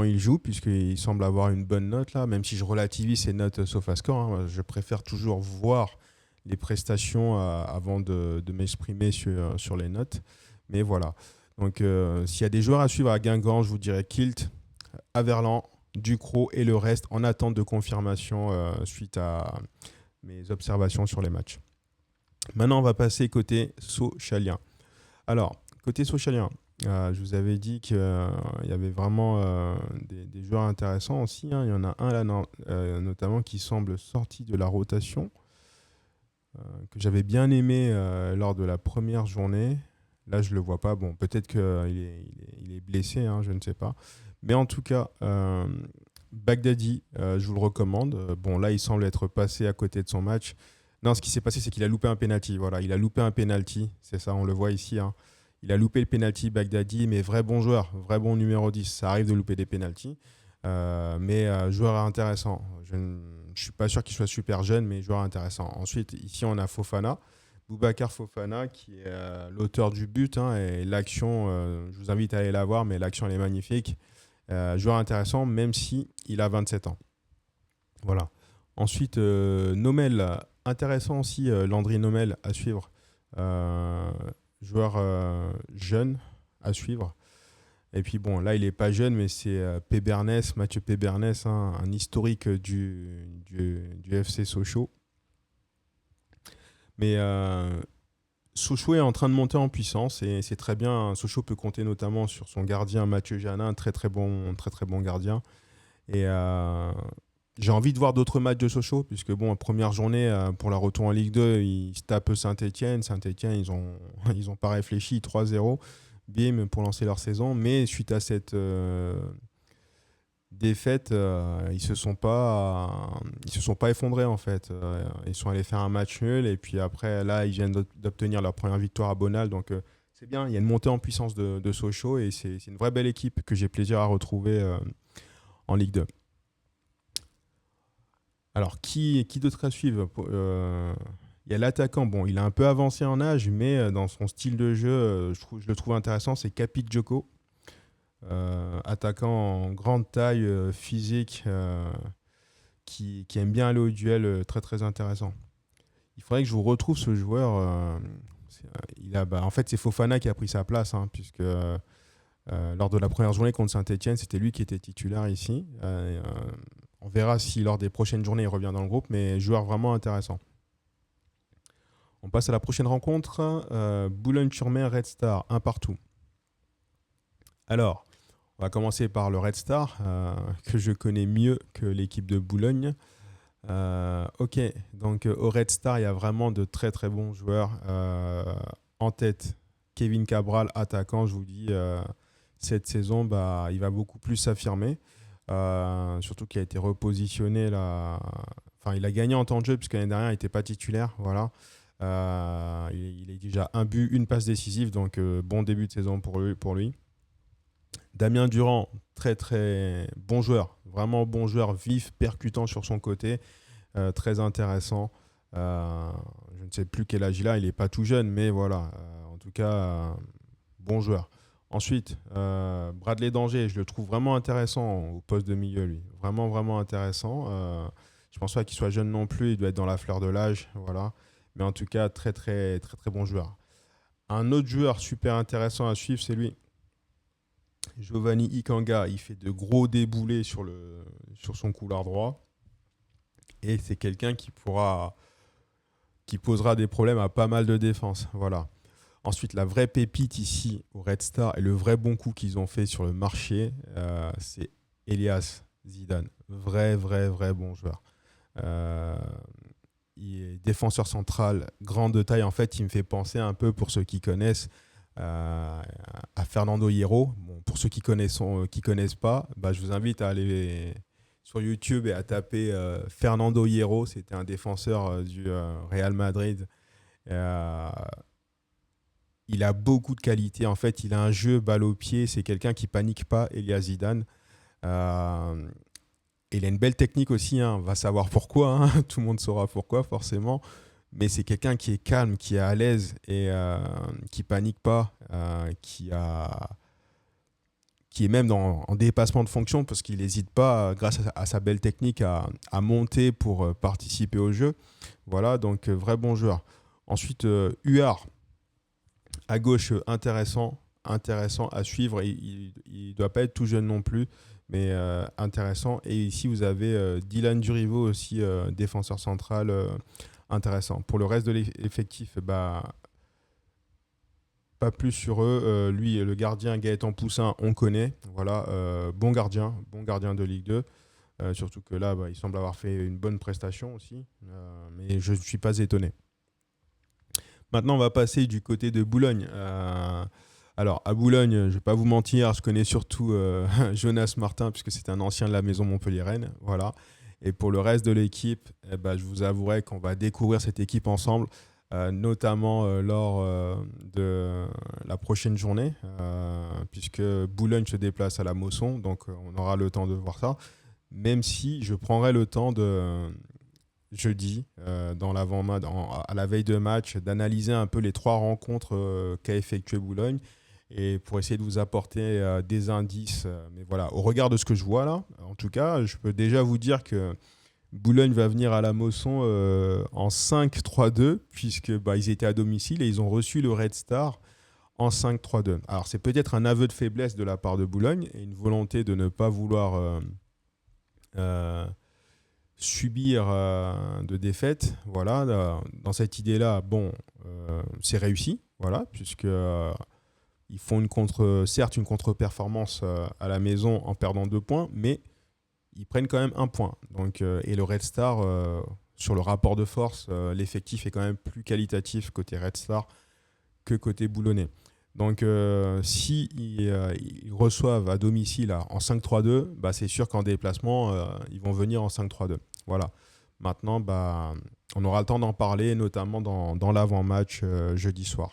il joue, puisqu'il semble avoir une bonne note là, même si je relativise ses notes SofaScore. Hein, je préfère toujours voir les prestations avant de m'exprimer sur les notes. Mais voilà. Donc, s'il y a des joueurs à suivre à Guingamp, je vous dirais Kilt, Averland, Ducrot et le reste en attente de confirmation suite à mes observations sur les matchs. Maintenant, on va passer côté Sochalien. Alors, côté Sochalien, je vous avais dit qu'il y avait vraiment des joueurs intéressants aussi. Hein. Il y en a un là, notamment qui semble sorti de la rotation, que j'avais bien aimé lors de la première journée. Là, je ne le vois pas. Bon, peut-être qu'il est blessé, hein, je ne sais pas. Mais en tout cas, Baghdadi, je vous le recommande. Bon, là, il semble être passé à côté de son match. Non, ce qui s'est passé, c'est qu'il a loupé un penalty. Voilà, il a loupé un penalty. C'est ça, on le voit ici, hein. Il a loupé le penalty Baghdadi, mais vrai bon joueur, vrai bon numéro 10. Ça arrive de louper des penalties. Mais joueur intéressant. Je ne suis pas sûr qu'il soit super jeune, mais joueur intéressant. Ensuite, ici, on a Fofana. Boubacar Fofana, qui est l'auteur du but, hein, et l'action, je vous invite à aller la voir, mais l'action, elle est magnifique. Joueur intéressant, même si il a 27 ans. Voilà. Ensuite, Nomel, intéressant aussi, Landry Nomel à suivre. Euh, Joueur jeune à suivre. Et puis bon, là, il n'est pas jeune, mais c'est Pébernes, Mathieu Pébernes, hein, un historique du FC Sochaux. Mais Sochaux est en train de monter en puissance et c'est très bien. Sochaux peut compter notamment sur son gardien Mathieu Janin, très très bon gardien. Et j'ai envie de voir d'autres matchs de Sochaux, puisque bon, première journée pour la retour en Ligue 2, ils se tapent Saint-Etienne. Saint-Etienne, ils ont pas réfléchi, 3-0, bim, pour lancer leur saison. Mais suite à cette défaite, ils se sont pas effondrés en fait. Ils sont allés faire un match nul et puis après, là, ils viennent d'obtenir leur première victoire à Bonal. Donc c'est bien, il y a une montée en puissance de Sochaux et c'est une vraie belle équipe que j'ai plaisir à retrouver en Ligue 2. Alors, qui d'autre à suivre? Il y a l'attaquant, bon, il a un peu avancé en âge, mais dans son style de jeu, je le trouve intéressant, c'est Capit Djoko, attaquant en grande taille, physique, qui aime bien aller au duel, très très intéressant. Il faudrait que je vous retrouve ce joueur. En fait, c'est Fofana qui a pris sa place, hein, puisque lors de la première journée contre Saint-Etienne, c'était lui qui était titulaire ici. On verra si lors des prochaines journées il revient dans le groupe, mais joueur vraiment intéressant. On passe à la prochaine rencontre. Boulogne-sur-Mer, Red Star, un partout. Alors, on va commencer par le Red Star, que je connais mieux que l'équipe de Boulogne. Ok, donc au Red Star, il y a vraiment de très très bons joueurs. En tête, Kevin Cabral, attaquant, je vous dis, cette saison, il va beaucoup plus s'affirmer. Surtout qu'il a été repositionné là. Enfin, il a gagné en temps de jeu puisque l'année dernière il n'était pas titulaire. Voilà. Il a déjà un but, une passe décisive, donc bon début de saison pour lui. Damien Durand, très très bon joueur, vraiment bon joueur, vif, percutant sur son côté, très intéressant. Je ne sais plus quel âge il n'est pas tout jeune, mais voilà, en tout cas, bon joueur. Ensuite, Bradley Danger, je le trouve vraiment intéressant au poste de milieu, lui. Vraiment, vraiment intéressant. Je pense pas qu'il soit jeune non plus, il doit être dans la fleur de l'âge, voilà. Mais en tout cas, très, très, très, très bon joueur. Un autre joueur super intéressant à suivre, c'est lui. Giovanni Ikanga, il fait de gros déboulés sur son couloir droit. Et c'est quelqu'un qui posera des problèmes à pas mal de défense. Voilà. Ensuite, la vraie pépite ici au Red Star et le vrai bon coup qu'ils ont fait sur le marché, c'est Elias Zidane. Vrai, vrai, vrai bon joueur. Il est défenseur central, grande taille. En fait, il me fait penser un peu, pour ceux qui connaissent, à Fernando Hierro. Bon, pour ceux qui connaissent pas, je vous invite à aller sur YouTube et à taper Fernando Hierro. C'était un défenseur du Real Madrid. Il a beaucoup de qualité. En fait, il a un jeu balle au pied. C'est quelqu'un qui panique pas, Elias Zidane. Il a une belle technique aussi, hein. On va savoir pourquoi, hein. Tout le monde saura pourquoi, forcément. Mais c'est quelqu'un qui est calme, qui est à l'aise et qui panique pas, qui est même en dépassement de fonction parce qu'il n'hésite pas, grâce à sa belle technique, à monter pour participer au jeu. Voilà, donc vrai bon joueur. Ensuite, Huard, à gauche, intéressant à suivre. Il ne doit pas être tout jeune non plus, mais intéressant. Et ici, vous avez Dylan Durivo aussi, défenseur central, intéressant. Pour le reste de l'effectif, pas plus sur eux. Lui, le gardien Gaëtan Poussin, on connaît. Voilà, bon gardien de Ligue 2. Surtout que là, il semble avoir fait une bonne prestation aussi. Mais je ne suis pas étonné. Maintenant, on va passer du côté de Boulogne. Alors, à Boulogne, je ne vais pas vous mentir, je connais surtout Jonas Martin, puisque c'est un ancien de la maison montpelliéraine. Voilà. Et pour le reste de l'équipe, je vous avouerai qu'on va découvrir cette équipe ensemble, notamment lors de la prochaine journée, puisque Boulogne se déplace à la Mosson, donc on aura le temps de voir ça. Même si je prendrai le temps de jeudi, dans l'avant-match, à la veille de match, d'analyser un peu les 3 rencontres qu'a effectué Boulogne et pour essayer de vous apporter des indices. Mais voilà, au regard de ce que je vois là, en tout cas, je peux déjà vous dire que Boulogne va venir à la Mosson en 5-3-2, puisque ils étaient à domicile et ils ont reçu le Red Star en 5-3-2. Alors c'est peut-être un aveu de faiblesse de la part de Boulogne et une volonté de ne pas vouloir euh, subir de défaite. Voilà, dans cette idée-là, c'est réussi, voilà, puisque ils font certes une contre-performance à la maison en perdant 2 points, mais ils prennent quand même 1 point. Donc, et le Red Star, sur le rapport de force, l'effectif est quand même plus qualitatif côté Red Star que côté Boulonnais. Donc, si ils reçoivent à domicile en 5-3-2, c'est sûr qu'en déplacement, ils vont venir en 5-3-2. Voilà. Maintenant, on aura le temps d'en parler, notamment dans l'avant-match jeudi soir,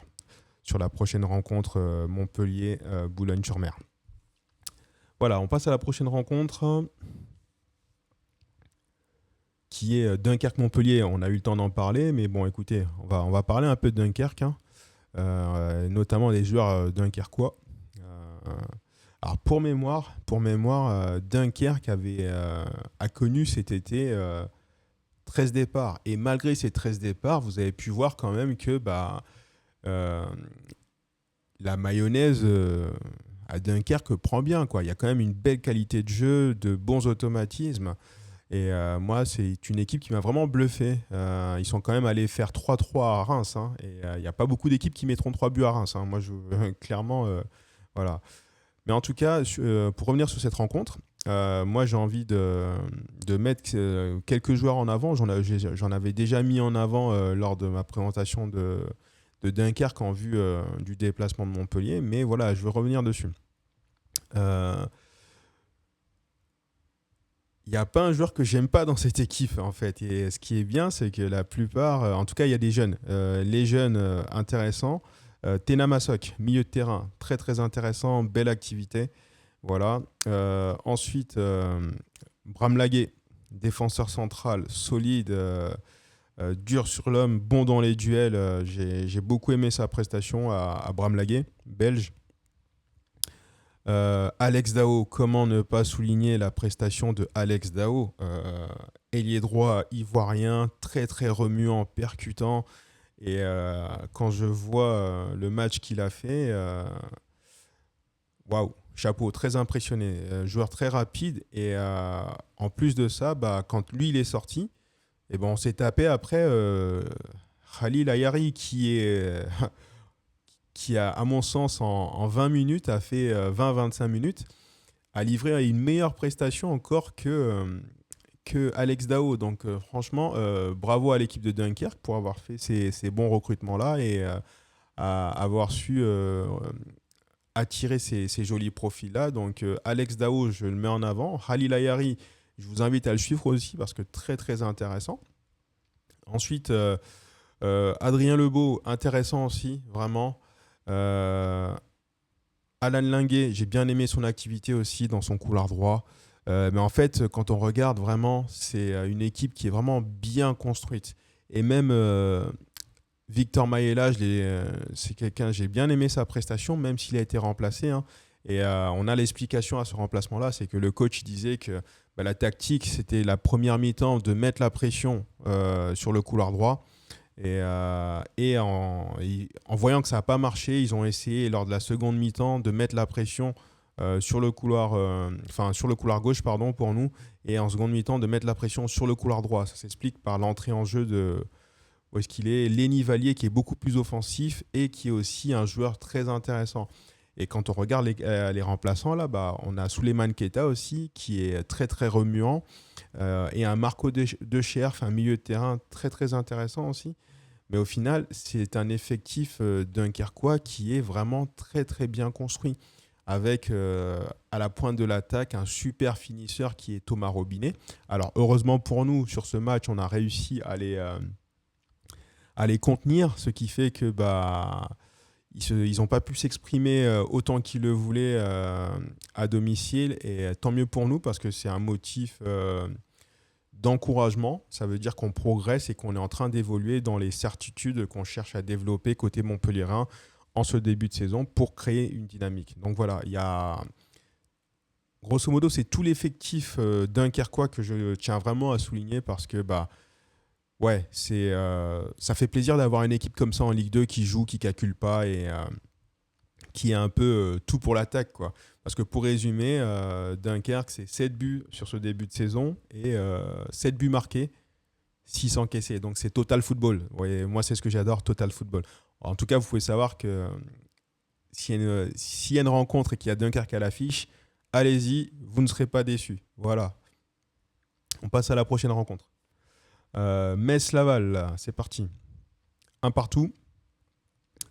sur la prochaine rencontre Montpellier-Boulogne-sur-Mer. Voilà, on passe à la prochaine rencontre, qui est Dunkerque-Montpellier. On a eu le temps d'en parler, mais bon, écoutez, on va parler un peu de Dunkerque, hein. Notamment les joueurs dunkerquois. Alors pour mémoire, Dunkerque a connu cet été 13 départs. Et malgré ces 13 départs, vous avez pu voir quand même que euh, la mayonnaise à Dunkerque prend bien, quoi. Il y a quand même une belle qualité de jeu, de bons automatismes. Et moi, c'est une équipe qui m'a vraiment bluffé. Ils sont quand même allés faire 3-3 à Reims, hein. Et il n'y a pas beaucoup d'équipes qui mettront 3 buts à Reims, hein. Moi, clairement, voilà. Mais en tout cas, pour revenir sur cette rencontre, moi, j'ai envie de mettre quelques joueurs en avant. J'en avais déjà mis en avant lors de ma présentation de Dunkerque en vue du déplacement de Montpellier. Mais voilà, je veux revenir dessus. Il n'y a pas un joueur que j'aime pas dans cette équipe, en fait. Et ce qui est bien, c'est que la plupart, en tout cas, il y a des jeunes. Les jeunes intéressants. Tena Masok, milieu de terrain, très très intéressant, belle activité. Voilà. Ensuite, Bram Laguet, défenseur central, solide, dur sur l'homme, bon dans les duels. J'ai beaucoup aimé sa prestation à Bram Laguet, belge. Alex Dao, comment ne pas souligner la prestation de Alex Dao, ailier droit ivoirien, très très remuant, percutant. Et quand je vois le match qu'il a fait, waouh, chapeau, très impressionné. Joueur très rapide. Et en plus de ça, quand lui il est sorti, on s'est tapé après Khalil Ayari qui a, à mon sens, en 20 minutes, a fait 20-25 minutes, a livré une meilleure prestation encore que Alex Dao. Donc franchement, bravo à l'équipe de Dunkerque pour avoir fait ces bons recrutements-là et avoir su attirer ces jolis profils-là. Donc Alex Dao, je le mets en avant. Khalil Ayari, je vous invite à le suivre aussi parce que très très intéressant. Ensuite, Adrien Lebeau, intéressant aussi, vraiment. Alan Linguet, j'ai bien aimé son activité aussi dans son couloir droit. Mais en fait, quand on regarde vraiment, c'est une équipe qui est vraiment bien construite. Et même Victor Maïela, c'est quelqu'un, j'ai bien aimé sa prestation, même s'il a été remplacé, hein. Et on a l'explication à ce remplacement-là, c'est que le coach disait que la tactique, c'était la première mi-temps de mettre la pression sur le couloir droit. Et en voyant que ça n'a pas marché, ils ont essayé lors de la seconde mi-temps de mettre la pression sur le couloir gauche, pardon, pour nous, et en seconde mi-temps de mettre la pression sur le couloir droit. Ça s'explique par l'entrée en jeu de où est-ce qu'il est, Lenny Vallier, qui est beaucoup plus offensif et qui est aussi un joueur très intéressant. Et quand on regarde les remplaçants, là, on a Souleymane Keita aussi, qui est très très remuant, et un Marco De Scherf, un milieu de terrain très très intéressant aussi. Mais au final, c'est un effectif dunkerquois qui est vraiment très très bien construit. avec à la pointe de l'attaque un super finisseur qui est Thomas Robinet. Alors heureusement pour nous, sur ce match, on a réussi à les contenir, ce qui fait que ils n'ont pas pu s'exprimer autant qu'ils le voulaient à domicile. Et tant mieux pour nous parce que c'est un motif d'encouragement. Ça veut dire qu'on progresse et qu'on est en train d'évoluer dans les certitudes qu'on cherche à développer côté montpelliérain en ce début de saison pour créer une dynamique. Donc voilà, il y a grosso modo, c'est tout l'effectif dunkerquois que je tiens vraiment à souligner parce que ouais, ça fait plaisir d'avoir une équipe comme ça en Ligue 2 qui joue, qui calcule pas et qui est un peu tout pour l'attaque, quoi. Parce que pour résumer, Dunkerque, c'est 7 buts sur ce début de saison et 7 buts marqués, 6 encaissés. Donc c'est total football. Ouais, moi, c'est ce que j'adore, total football. En tout cas, vous pouvez savoir que s'il y a une rencontre et qu'il y a Dunkerque à l'affiche, allez-y, vous ne serez pas déçus. Voilà. On passe à la prochaine rencontre. Metz-Laval, c'est parti. Un partout.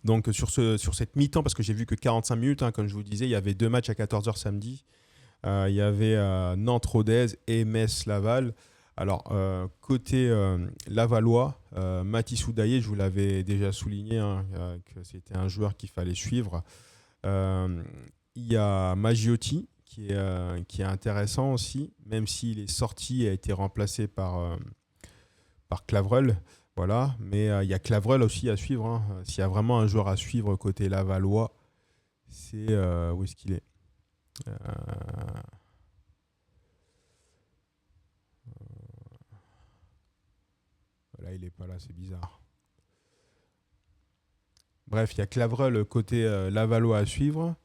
Donc sur cette mi-temps, parce que j'ai vu que 45 minutes, hein, comme je vous disais, il y avait 2 matchs à 14h samedi. Il y avait Nantes-Rodez et Metz-Laval. Alors, côté Lavallois, Mathis Oudaillé, je vous l'avais déjà souligné, hein, que c'était un joueur qu'il fallait suivre. Il y a Maggiotti, qui est intéressant aussi, même s'il est sorti et a été remplacé par Clavreul. Voilà, mais il y a Clavreul aussi à suivre, hein. S'il y a vraiment un joueur à suivre côté Lavallois, c'est où est-ce qu'il est, Là, il n'est pas là, c'est bizarre. Bref, il y a Clavreul côté Lavallois à suivre.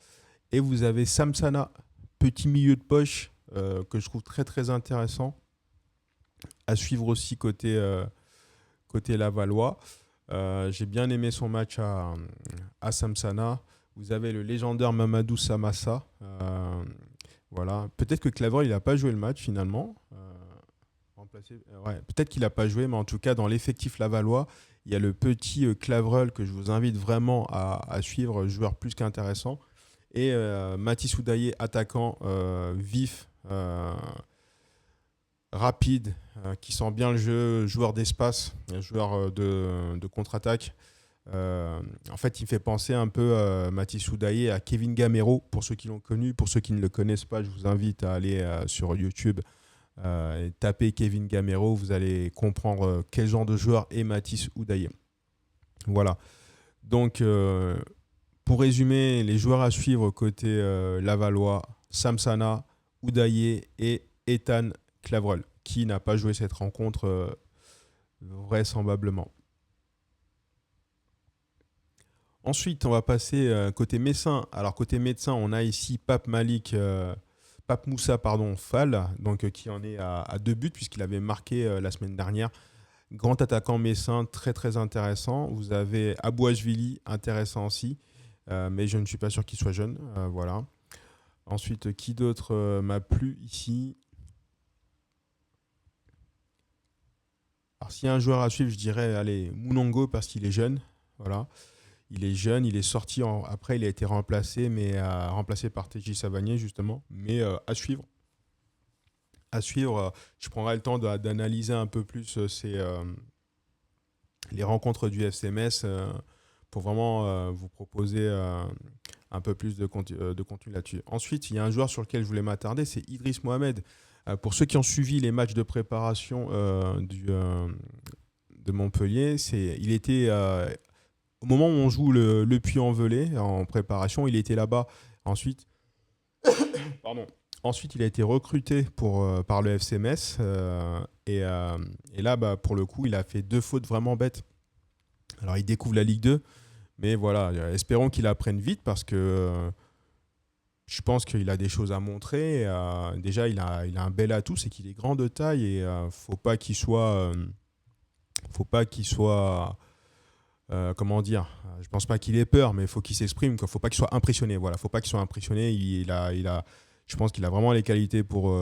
Et vous avez Samsana, petit milieu de poche, que je trouve très très intéressant à suivre aussi côté Lavallois. J'ai bien aimé son match à Samsana. Vous avez le légendaire Mamadou Samassa. Voilà. Peut-être que Clavreul il n'a pas joué le match finalement. Ouais, peut-être qu'il n'a pas joué, mais en tout cas, dans l'effectif lavallois, il y a le petit Clavreul que je vous invite vraiment à suivre, joueur plus qu'intéressant. Et Mathis Oudaillé, attaquant vif, rapide, qui sent bien le jeu, joueur d'espace, joueur de contre-attaque. En fait, il fait penser un peu Mathis Oudaillé à Kevin Gamero, pour ceux qui l'ont connu. Pour ceux qui ne le connaissent pas, je vous invite à aller sur YouTube et taper Kevin Gamero, vous allez comprendre quel genre de joueur est Mathis Oudaillé. Voilà. Donc, pour résumer, les joueurs à suivre côté Lavallois, Samsana, Oudaillé et Ethan Clavreul, qui n'a pas joué cette rencontre vraisemblablement. Ensuite, on va passer côté Messin. Alors, côté médecin, on a ici Pape Moussa Fall, donc, qui en est à 2 buts, puisqu'il avait marqué la semaine dernière. Grand attaquant messin, très très intéressant. Vous avez Abouachvili, intéressant aussi, mais je ne suis pas sûr qu'il soit jeune. Voilà. Ensuite, qui d'autre m'a plu ici? Alors, s'il y a un joueur à suivre, je dirais allez, Mounongo, parce qu'il est jeune. Voilà. Il est jeune, il est sorti, après il a été remplacé, mais remplacé par TJ Savanier justement, mais à suivre. À suivre, je prendrai le temps d'analyser un peu plus les rencontres du FCMS pour vraiment vous proposer un peu plus de contenu là-dessus. Ensuite, il y a un joueur sur lequel je voulais m'attarder, c'est Idriss Mohamed. Pour ceux qui ont suivi les matchs de préparation de Montpellier, il était au moment où on joue le Puy-en-Velay en préparation, il était là-bas. Ensuite, pardon. Ensuite, il a été recruté par le FC Metz. Et là, pour le coup, il a fait 2 fautes vraiment bêtes. Alors, il découvre la Ligue 2. Mais voilà, espérons qu'il apprenne vite parce que je pense qu'il a des choses à montrer. Déjà, il a un bel atout, c'est qu'il est grand de taille. Et faut pas qu'il soit... comment dire, je pense pas qu'il ait peur, mais il faut qu'il s'exprime. Il ne faut pas qu'il soit impressionné. Voilà, faut pas qu'il soit impressionné. Je pense qu'il a vraiment les qualités pour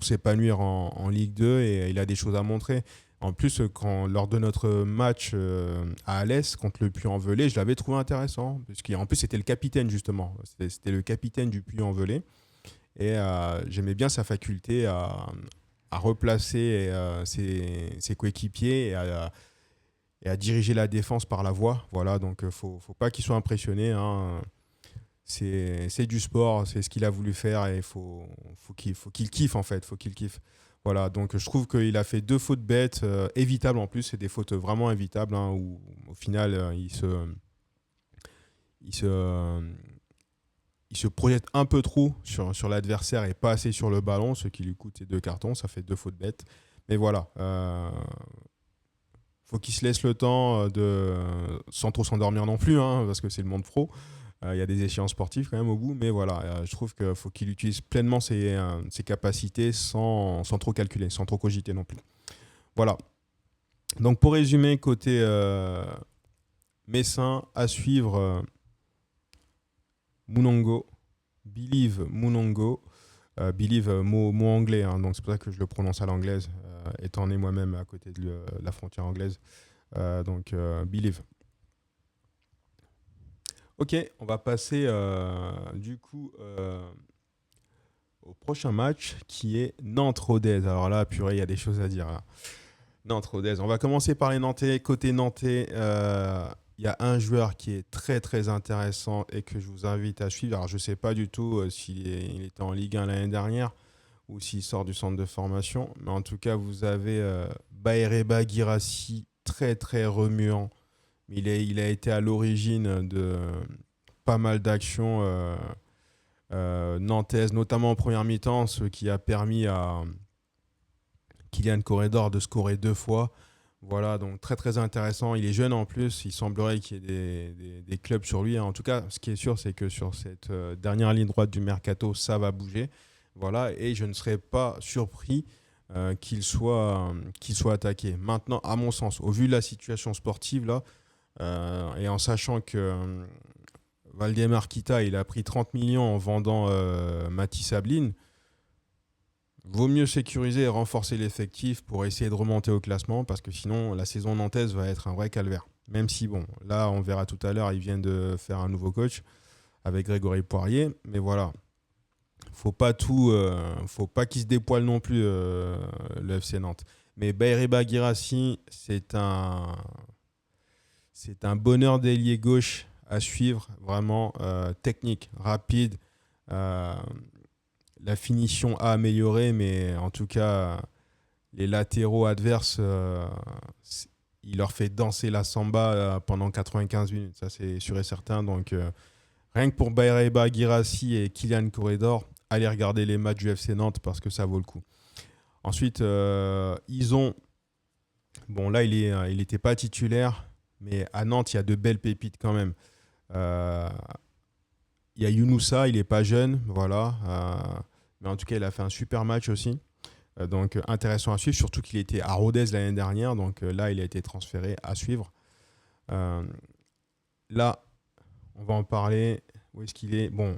s'épanouir en Ligue 2 et il a des choses à montrer. En plus, lors de notre match à Alès contre le Puy-en-Velay, je l'avais trouvé intéressant. Parce qu'en plus, c'était le capitaine, justement. C'était le capitaine du Puy-en-Velay. Et j'aimais bien sa faculté à replacer ses coéquipiers et à diriger la défense par la voix. Voilà, donc faut pas qu'il soit impressionné, hein. C'est du sport, c'est ce qu'il a voulu faire et faut qu'il kiffe en fait, faut qu'il kiffe. Voilà, donc je trouve qu'il a fait 2 fautes bêtes, évitables en plus, c'est des fautes vraiment évitables, hein, où au final il se, euh, il se projette un peu trop sur l'adversaire et pas assez sur le ballon, ce qui lui coûte ses 2 cartons, ça fait 2 fautes bêtes. Mais voilà, faut qu'il se laisse le temps sans trop s'endormir non plus, hein, parce que c'est le monde pro. Il y a des échéances sportives quand même au bout, mais voilà, je trouve qu'il faut qu'il utilise pleinement ses capacités sans trop calculer, sans trop cogiter non plus. Voilà. Donc pour résumer, côté Messin, à suivre Munongo, Believe Munongo. Believe, mot anglais, hein, donc c'est pour ça que je le prononce à l'anglaise, étant né moi-même à côté de la frontière anglaise. Donc Believe. Ok, on va passer du coup au prochain match qui est Nantes-Rodez. Alors là, purée, il y a des choses à dire là. Nantes-Rodez. On va commencer par les Nantais. Côté Nantais, il y a un joueur qui est très très intéressant et que je vous invite à suivre. Alors je ne sais pas du tout s'il était en Ligue 1 l'année dernière ou s'il sort du centre de formation. Mais en tout cas, vous avez Baereba Guirassy, très très remuant. Il a été à l'origine de pas mal d'actions nantaises, notamment en première mi-temps, ce qui a permis à Kylian Corredor de scorer 2 fois. Voilà, donc très très intéressant. Il est jeune en plus, il semblerait qu'il y ait des clubs sur lui, hein. En tout cas, ce qui est sûr, c'est que sur cette dernière ligne droite du mercato, ça va bouger. Voilà, et je ne serais pas surpris qu'il soit attaqué. Maintenant, à mon sens, au vu de la situation sportive, là, et en sachant que Valdemar Kita, il a pris 30 millions en vendant Mathis Ablin, vaut mieux sécuriser et renforcer l'effectif pour essayer de remonter au classement parce que sinon la saison nantaise va être un vrai calvaire. Même si, bon, là on verra tout à l'heure, ils viennent de faire un nouveau coach avec Grégory Poirier, mais voilà, faut pas qu'il se dépoile non plus le FC Nantes. Mais Baereba Guirassy, c'est un bonheur d'ailier gauche à suivre, vraiment technique, rapide. euh, la finition a amélioré, mais en tout cas, les latéraux adverses, il leur fait danser la samba pendant 95 minutes, ça c'est sûr et certain. Donc rien que pour Baereba Guirassy et Kylian Corredor, allez regarder les matchs du FC Nantes parce que ça vaut le coup. Ensuite, ils ont... Bon, là, il n'était pas titulaire, mais à Nantes, il y a de belles pépites quand même. Euh, Il y a Younoussa, il n'est pas jeune, voilà. Mais en tout cas, il a fait un super match aussi. Donc intéressant à suivre, surtout qu'il était à Rodez l'année dernière. Donc là, il a été transféré à suivre. Euh, Là, on va en parler. Où est-ce qu'il est? Bon,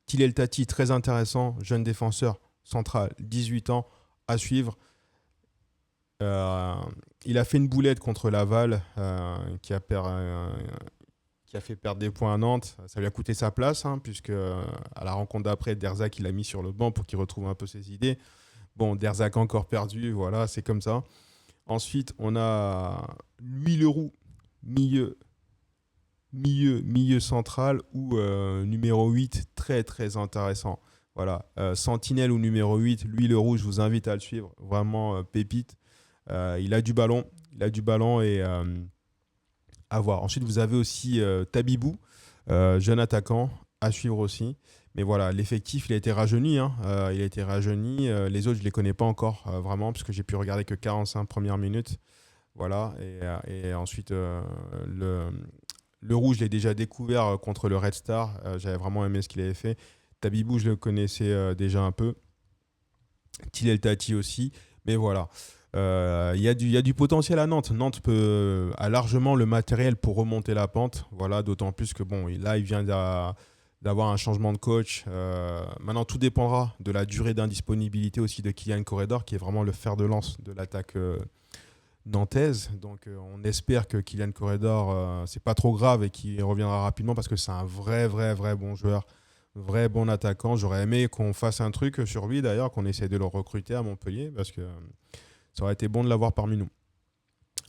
Tilel Tati, très intéressant, jeune défenseur central, 18 ans, à suivre. Euh, il a fait une boulette contre Laval qui a fait perdre des points à Nantes. Ça lui a coûté sa place, hein, puisque à la rencontre d'après, Derzac, il l'a mis sur le banc pour qu'il retrouve un peu ses idées. Bon, Derzac encore perdu, voilà, c'est comme ça. Ensuite, on a Louis Leroux, milieu central ou numéro 8, très très intéressant. Voilà, Sentinelle ou numéro 8, Louis Leroux, je vous invite à le suivre, vraiment pépite. Il a du ballon et à voir. Ensuite, vous avez aussi Tabibou, jeune attaquant, à suivre aussi. Mais voilà, l'effectif, il a été rajeuni, hein. Il a été rajeuni. Les autres, je ne les connais pas encore vraiment, parce que j'ai pu regarder que 45 premières minutes. Voilà. Et ensuite, le rouge, je l'ai déjà découvert contre le Red Star. J'avais vraiment aimé ce qu'il avait fait. Tabibou, je le connaissais déjà un peu. Tilel Tati aussi. Mais voilà. Il y a du potentiel à Nantes. Nantes a largement le matériel pour remonter la pente. Voilà, d'autant plus que bon, là, il vient d'avoir un changement de coach. Maintenant, tout dépendra de la durée d'indisponibilité aussi de Kylian Corredor, qui est vraiment le fer de lance de l'attaque nantaise. Donc on espère que Kylian Corredor, c'est pas trop grave et qu'il reviendra rapidement parce que c'est un vrai bon joueur, vrai bon attaquant. J'aurais aimé qu'on fasse un truc sur lui d'ailleurs, qu'on essaie de le recruter à Montpellier parce que ça aurait été bon de l'avoir parmi nous.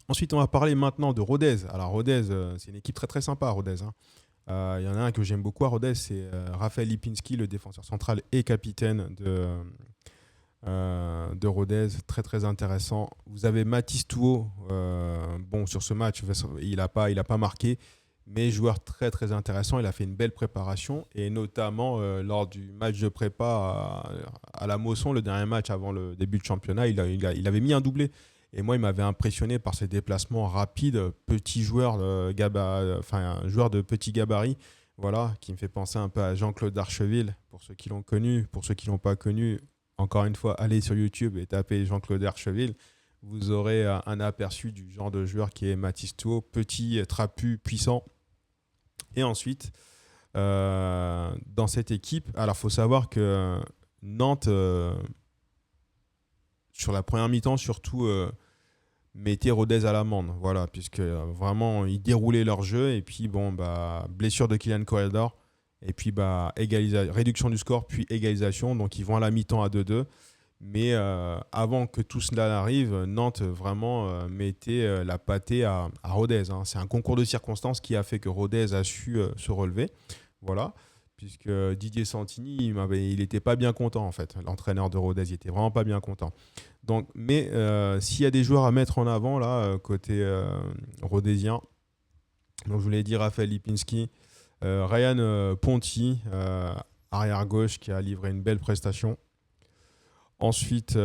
Ensuite, on va parler maintenant de Rodez. Alors Rodez, c'est une équipe très sympa, Rodez, hein. Il y en a un que j'aime beaucoup à Rodez, c'est Raphaël Lipinski, le défenseur central et capitaine de Rodez, très intéressant. Vous avez Mathis Touot, bon sur ce match, il a pas marqué, mais joueur très intéressant. Il a fait une belle préparation et notamment lors du match de prépa à la Mosson, le dernier match avant le début de championnat, il avait mis un doublé. Et moi, il m'avait impressionné par ses déplacements rapides, petit joueur, un joueur de petit gabarit, voilà, qui me fait penser un peu à Jean-Claude Darcheville, pour ceux qui l'ont connu. Pour ceux qui ne l'ont pas connu, encore une fois, allez sur YouTube et tapez Jean-Claude Darcheville. Vous aurez un aperçu du genre de joueur qui est Mathis Touot, petit, trapu, puissant. Et ensuite, dans cette équipe, alors il faut savoir que Nantes, sur la première mi-temps, surtout, mettait Rodez à l'amende, voilà, puisque vraiment, ils déroulaient leur jeu. Et puis, bon, blessure de Kylian Corredor. Et puis, réduction du score, puis égalisation. Donc, ils vont à la mi-temps à 2-2. Mais avant que tout cela n'arrive, Nantes vraiment mettait la pâtée à Rodez, hein. C'est un concours de circonstances qui a fait que Rodez a su se relever. Voilà. Puisque Didier Santini, il n'était pas bien content, en fait. L'entraîneur de Rodez, il n'était vraiment pas bien content. Donc, mais s'il y a des joueurs à mettre en avant, là, côté rhodésien, donc je vous l'ai dit, Raphaël Lipinski, Ryan Ponty, arrière-gauche, qui a livré une belle prestation. Ensuite,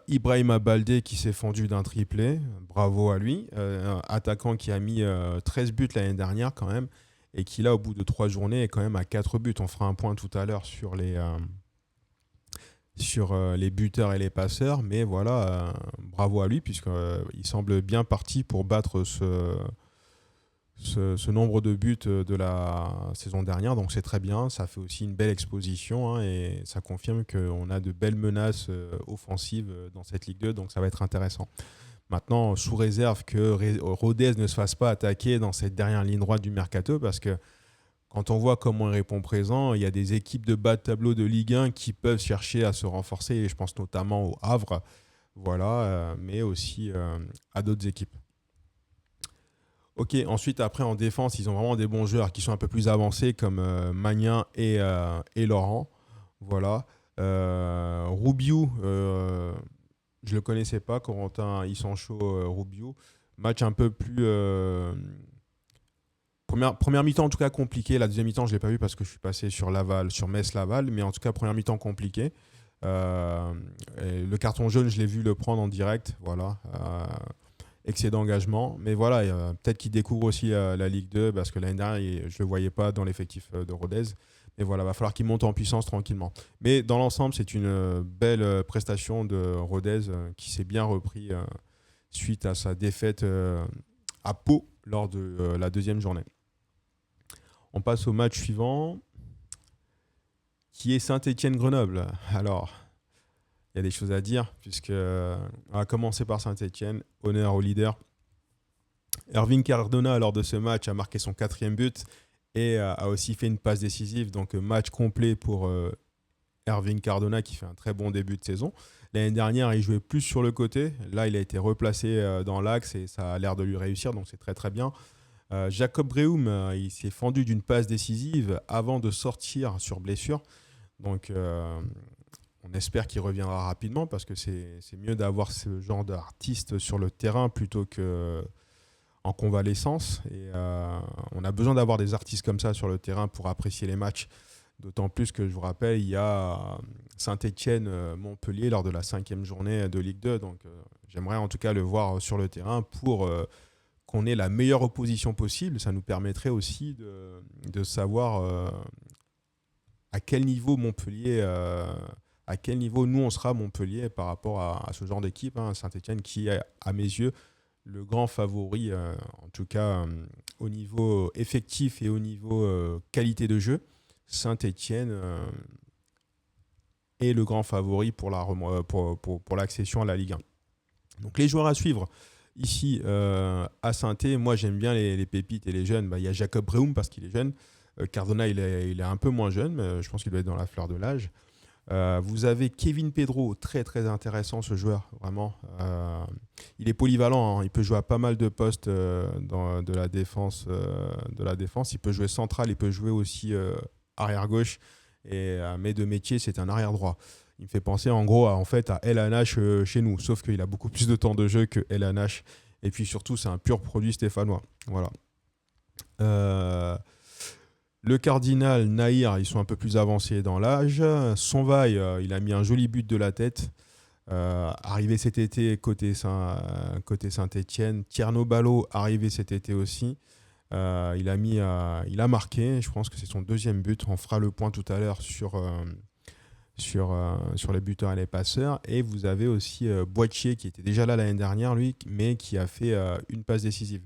Ibrahima Baldé qui s'est fendu d'un triplé. Bravo à lui. Attaquant qui a mis 13 buts l'année dernière quand même. Et qui là, au bout de 3 journées, est quand même à 4 buts. On fera un point tout à l'heure sur les buteurs et les passeurs. Mais voilà, bravo à lui puisqu'il semble bien parti pour battre ce nombre de buts de la saison dernière. Donc c'est très bien, ça fait aussi une belle exposition, hein, et ça confirme qu'on a de belles menaces offensives dans cette Ligue 2, donc ça va être intéressant. Maintenant, sous réserve que Rodez ne se fasse pas attaquer dans cette dernière ligne droite du Mercato, parce que quand on voit comment il répond présent, il y a des équipes de bas de tableau de Ligue 1 qui peuvent chercher à se renforcer, et je pense notamment au Havre, voilà, mais aussi à d'autres équipes. Ok, ensuite, après, en défense, ils ont vraiment des bons joueurs qui sont un peu plus avancés, comme Magnin et Laurent. Voilà. Roubiou, je ne le connaissais pas, Corentin Issancho Roubiou. Match un peu plus... Première mi-temps, en tout cas, compliqué. La deuxième mi-temps, je ne l'ai pas vu parce que je suis passé sur Metz-Laval. Mais en tout cas, première mi-temps compliqué. Le carton jaune, je l'ai vu le prendre en direct. Voilà. Excès d'engagement. Mais voilà, peut-être qu'il découvre aussi la Ligue 2 parce que l'année dernière, je ne le voyais pas dans l'effectif de Rodez. Mais voilà, il va falloir qu'il monte en puissance tranquillement. Mais dans l'ensemble, c'est une belle prestation de Rodez qui s'est bien repris suite à sa défaite à Pau lors de la deuxième journée. On passe au match suivant qui est Saint-Étienne-Grenoble. Alors, il y a des choses à dire, on va commencer par Saint-Étienne, honneur au leader. Erving Cardona, lors de ce match, a marqué son 4e but et a aussi fait une passe décisive. Donc, match complet pour Erving Cardona qui fait un très bon début de saison. L'année dernière, il jouait plus sur le côté. Là, il a été replacé dans l'axe et ça a l'air de lui réussir, donc c'est très bien. Jacob Breum, il s'est fendu d'une passe décisive avant de sortir sur blessure. Donc, on espère qu'il reviendra rapidement parce que c'est mieux d'avoir ce genre d'artiste sur le terrain plutôt qu'en convalescence. Et on a besoin d'avoir des artistes comme ça sur le terrain pour apprécier les matchs. D'autant plus que, je vous rappelle, il y a Saint-Étienne-Montpellier lors de la 5e journée de Ligue 2. Donc, j'aimerais en tout cas le voir sur le terrain pour qu'on ait la meilleure opposition possible. Ça nous permettrait aussi de savoir à quel niveau Montpellier... à quel niveau nous on sera Montpellier par rapport à ce genre d'équipe, hein, Saint-Étienne qui est à mes yeux le grand favori, en tout cas au niveau effectif et au niveau qualité de jeu. Saint-Étienne est le grand favori pour l'accession à la Ligue 1. Donc les joueurs à suivre, Ici, à Saint-Étienne, moi j'aime bien les pépites et les jeunes. Bah, il y a Jacob Brehum parce qu'il est jeune. Cardona, il est un peu moins jeune, mais je pense qu'il doit être dans la fleur de l'âge. Vous avez Kevin Pedro, très très intéressant ce joueur, vraiment. Il est polyvalent, hein. Il peut jouer à pas mal de postes de la défense. Il peut jouer central, il peut jouer aussi arrière gauche. Mais de métier, c'est un arrière droit. Il me fait penser en gros en fait à El Hanash chez nous, sauf qu'il a beaucoup plus de temps de jeu que El Hanash. Et puis surtout, c'est un pur produit stéphanois. Voilà. Euh, le Cardinal, Nahir, ils sont un peu plus avancés dans l'âge. Sonvaille, il a mis un joli but de la tête. Arrivé cet été côté Saint-Étienne. Tierno Ballo, arrivé cet été aussi. Il a marqué. Je pense que c'est son deuxième but. On fera le point tout à l'heure sur les buteurs et les passeurs. Et vous avez aussi Boitier qui était déjà là l'année dernière, lui, mais qui a fait une passe décisive.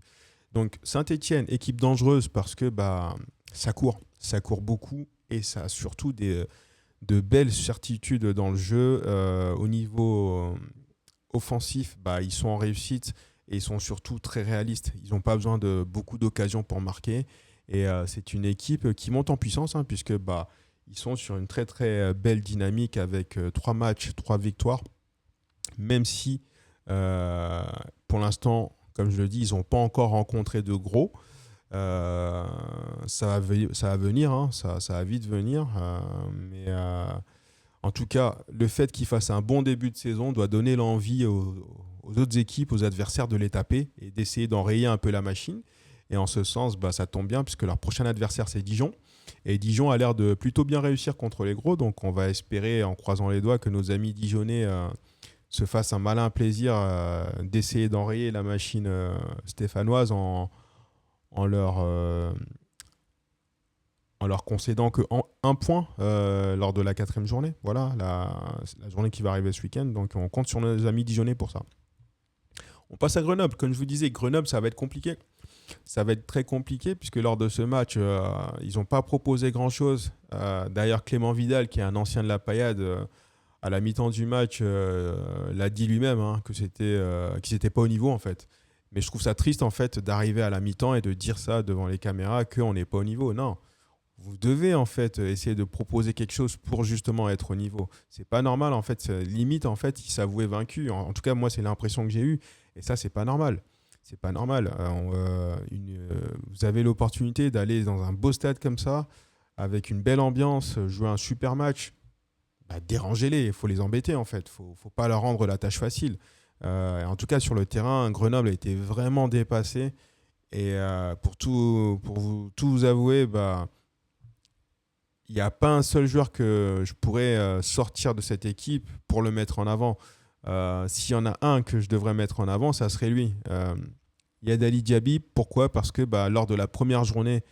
Donc Saint-Étienne, équipe dangereuse parce que ça court beaucoup et ça a surtout de belles certitudes dans le jeu. Au niveau offensif, ils sont en réussite et ils sont surtout très réalistes. Ils n'ont pas besoin de beaucoup d'occasions pour marquer. Et c'est une équipe qui monte en puissance, hein, puisque ils sont sur une très très belle dynamique avec 3 matchs, 3 victoires. Même si pour l'instant, comme je le dis, ils n'ont pas encore rencontré de gros. Ça va venir, hein, ça va vite venir. Mais en tout cas, le fait qu'ils fassent un bon début de saison doit donner l'envie aux autres équipes, aux adversaires de les taper et d'essayer d'enrayer un peu la machine. Et en ce sens, ça tombe bien puisque leur prochain adversaire, c'est Dijon. Et Dijon a l'air de plutôt bien réussir contre les gros. Donc on va espérer, en croisant les doigts, que nos amis dijonnais se fassent un malin plaisir d'essayer d'enrayer la machine stéphanoise en leur concédant que un point lors de la 4e journée. Voilà, la journée qui va arriver ce week-end. Donc on compte sur nos amis dijonnais pour ça. On passe à Grenoble. Comme je vous disais, Grenoble, ça va être compliqué. Ça va être très compliqué puisque lors de ce match, ils n'ont pas proposé grand-chose. D'ailleurs, Clément Vidal, qui est un ancien de la Paillade, à la mi-temps du match, l'a dit lui-même qu'ils n'étaient pas au niveau en fait. Mais je trouve ça triste en fait d'arriver à la mi-temps et de dire ça devant les caméras qu'on n'est pas au niveau. Non, vous devez en fait essayer de proposer quelque chose pour justement être au niveau. C'est pas normal en fait. Limite en fait, ils s'avouaient vaincus. En tout cas, moi, c'est l'impression que j'ai eue. Et ça, c'est pas normal. C'est pas normal. Vous avez l'opportunité d'aller dans un beau stade comme ça, avec une belle ambiance, jouer un super match. Dérangez-les, il faut les embêter en fait. Faut pas leur rendre la tâche facile. En tout cas, sur le terrain, Grenoble a été vraiment dépassé. Et pour vous avouer, il n'y a pas un seul joueur que je pourrais sortir de cette équipe pour le mettre en avant. S'il y en a un que je devrais mettre en avant, ça serait lui. Yad Ali Diaby, pourquoi ? Parce que lors de la première journée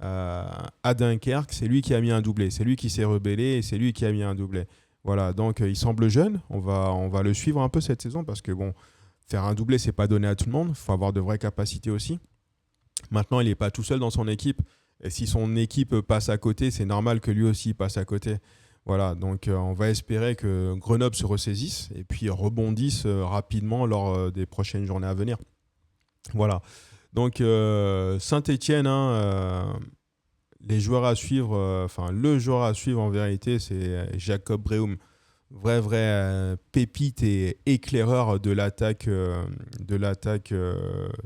à Dunkerque, c'est lui qui a mis un doublé. C'est lui qui s'est rebellé et c'est lui qui a mis un doublé. Voilà, donc il semble jeune. On va le suivre un peu cette saison parce que faire un doublé, c'est pas donné à tout le monde. Il faut avoir de vraies capacités aussi. Maintenant, il n'est pas tout seul dans son équipe. Et si son équipe passe à côté, c'est normal que lui aussi passe à côté. Voilà, donc on va espérer que Grenoble se ressaisisse et puis rebondisse rapidement lors des prochaines journées à venir. Voilà. Donc Saint-Étienne, les joueurs à suivre, le joueur à suivre en vérité, c'est Jacob Brehum. Vrai pépite et éclaireur de l'attaque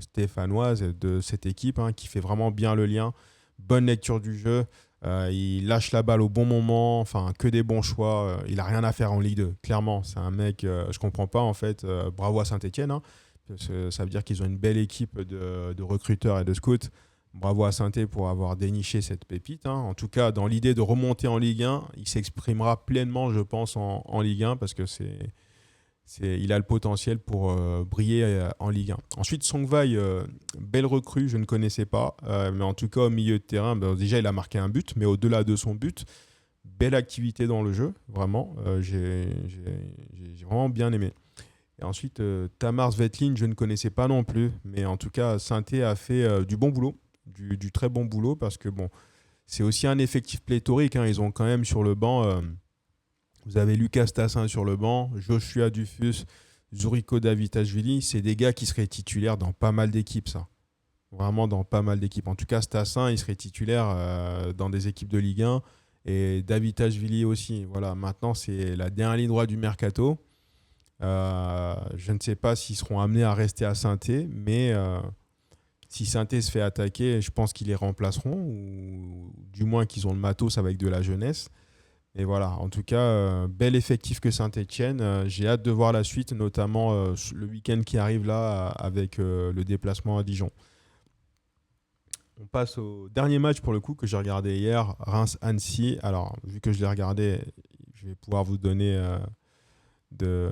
stéphanoise de cette équipe qui fait vraiment bien le lien. Bonne lecture du jeu. Il lâche la balle au bon moment, que des bons choix. Il n'a rien à faire en Ligue 2, clairement. C'est un mec, je ne comprends pas en fait. Bravo à Saint-Étienne. Ça veut dire qu'ils ont une belle équipe de recruteurs et de scouts. Bravo à Saint-Étienne pour avoir déniché cette pépite. En tout cas, dans l'idée de remonter en Ligue 1, il s'exprimera pleinement, je pense, en Ligue 1 parce que il a le potentiel pour briller en Ligue 1. Ensuite, Songvaille, belle recrue, je ne connaissais pas. Mais en tout cas, au milieu de terrain, déjà, il a marqué un but. Mais au-delà de son but, belle activité dans le jeu. Vraiment, j'ai vraiment bien aimé. Et ensuite, Tamar Svetlin, je ne connaissais pas non plus. Mais en tout cas, Saint-Étienne a fait du bon boulot. Du très bon boulot parce que c'est aussi un effectif pléthorique. Ils ont quand même sur le banc, vous avez Lucas Tassin sur le banc, Joshua Dufus, Zuriko Davitashvili, c'est des gars qui seraient titulaires dans pas mal d'équipes, ça. Vraiment dans pas mal d'équipes. En tout cas, Stassin, il serait titulaire dans des équipes de Ligue 1 et Davitashvili aussi. Voilà, maintenant, c'est la dernière ligne droite du mercato. Je ne sais pas s'ils seront amenés à rester à Saint-Étienne, mais si Saint-Étienne se fait attaquer, je pense qu'ils les remplaceront, ou du moins qu'ils ont le matos avec de la jeunesse. Et voilà, en tout cas, bel effectif que Saint-Étienne. J'ai hâte de voir la suite, notamment le week-end qui arrive là avec le déplacement à Dijon. On passe au dernier match pour le coup que j'ai regardé hier, Reims-Annecy. Alors, vu que je l'ai regardé, je vais pouvoir vous donner de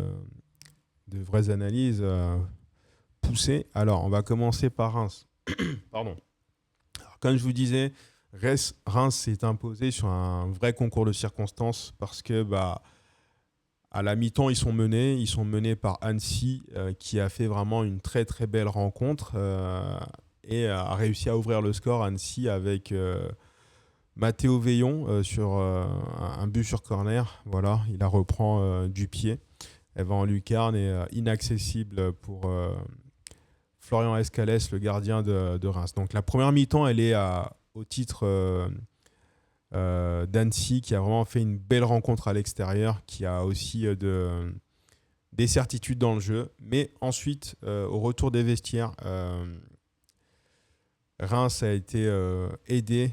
vraies analyses poussées. Alors, on va commencer par Reims. Pardon. Alors, comme je vous disais, Reims s'est imposé sur un vrai concours de circonstances parce que à la mi-temps, ils sont menés par Annecy qui a fait vraiment une très très belle rencontre et a réussi à ouvrir le score. Annecy avec Mathéo Veillon sur un but sur corner. Voilà, il la reprend du pied. Elle va en lucarne et inaccessible pour Florian Escalès, le gardien de Reims. Donc la première mi-temps, elle est au titre d'Annecy, qui a vraiment fait une belle rencontre à l'extérieur, qui a aussi des certitudes dans le jeu. Mais ensuite, au retour des vestiaires, Reims a été aidé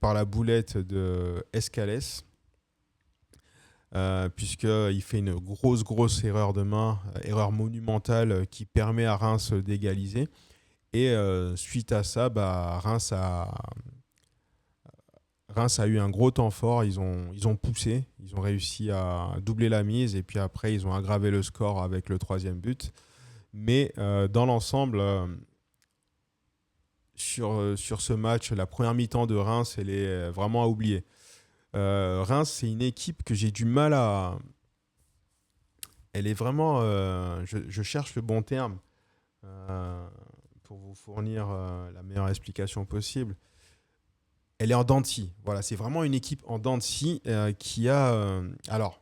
par la boulette de Escalès, puisqu'il fait une grosse erreur de main, erreur monumentale qui permet à Reims d'égaliser. Et suite à ça, Reims a eu un gros temps fort. Ils ont poussé, ils ont réussi à doubler la mise et puis après ils ont aggravé le score avec le troisième but. Mais dans l'ensemble, sur ce match, la première mi-temps de Reims, elle est vraiment à oublier. Reims, c'est une équipe que j'ai du mal à... Elle est vraiment... je cherche le bon terme pour vous fournir la meilleure explication possible. Elle est en dents de scie. Voilà, c'est vraiment une équipe en dents de scie qui a... alors,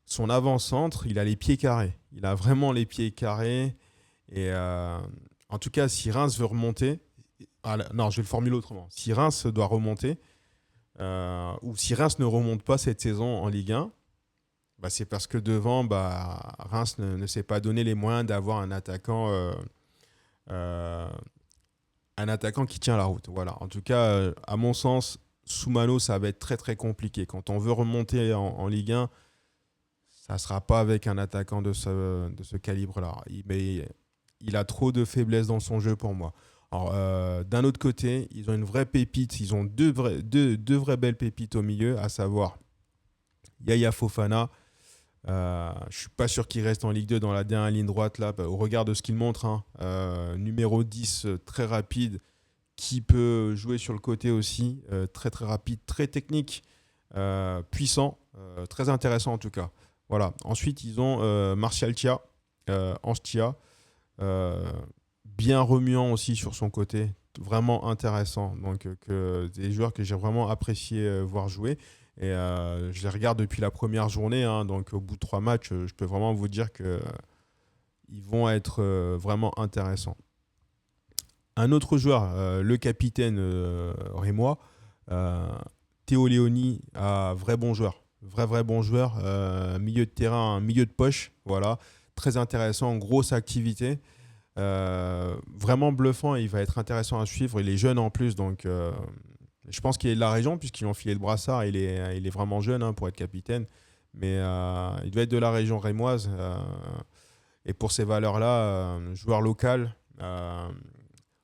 son avant-centre, il a les pieds carrés. Il a vraiment les pieds carrés. Et en tout cas, si Reims veut remonter... non, je vais le formuler autrement. Si Reims doit remonter, ou si Reims ne remonte pas cette saison en Ligue 1, c'est parce que devant, Reims ne s'est pas donné les moyens d'avoir un attaquant qui tient la route. Voilà. En tout cas, à mon sens, Soumano, ça va être très très compliqué. Quand on veut remonter en Ligue 1, ça ne sera pas avec un attaquant de ce calibre-là. Il a trop de faiblesses dans son jeu pour moi. Alors, d'un autre côté, ils ont une vraie pépite. Ils ont deux vraies belles pépites au milieu, à savoir Yaya Fofana. Je ne suis pas sûr qu'il reste en Ligue 2 dans la dernière ligne droite, là, au regard de ce qu'il montre. Numéro 10, très rapide, qui peut jouer sur le côté aussi. Très très rapide, très technique, puissant, très intéressant en tout cas. Voilà. Ensuite, ils ont Martial Tia, Anchtia, bien remuant aussi sur son côté, vraiment intéressant. Donc, des joueurs que j'ai vraiment apprécié voir jouer. Et je les regarde depuis la première journée. Donc, au bout de 3 matchs, je peux vraiment vous dire qu'ils vont être vraiment intéressants. Un autre joueur, le capitaine rémois, Théo Léoni, vrai bon joueur. Vrai bon joueur. Milieu de terrain, milieu de poche. Voilà. Très intéressant, grosse activité. Vraiment bluffant, et il va être intéressant à suivre. Il est jeune en plus, donc je pense qu'il est de la région puisqu'ils ont filé le brassard. Il est vraiment jeune pour être capitaine, mais il doit être de la région rémoise, et pour ces valeurs-là, joueur local,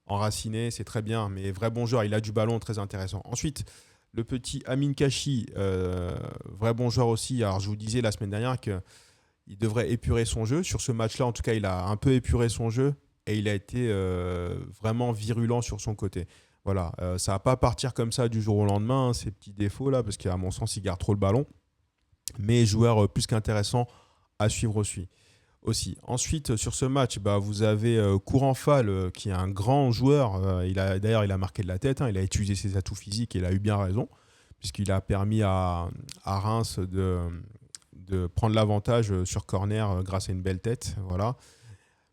enraciné, c'est très bien, mais vrai bon joueur. Il a du ballon, très intéressant. Ensuite, le petit Amin Kachi, vrai bon joueur aussi. Alors, je vous disais la semaine dernière qu'il devrait épurer son jeu. Sur ce match-là, en tout cas, il a un peu épuré son jeu et il a été vraiment virulent sur son côté. Voilà, ça va pas partir comme ça du jour au lendemain, ces petits défauts-là, parce qu'à mon sens, il garde trop le ballon. Mais joueur plus qu'intéressant à suivre aussi. Ensuite, sur ce match, vous avez Kouranfal, qui est un grand joueur. D'ailleurs, il a marqué de la tête. Il a utilisé ses atouts physiques et il a eu bien raison, puisqu'il a permis à Reims de prendre l'avantage sur corner grâce à une belle tête. Voilà.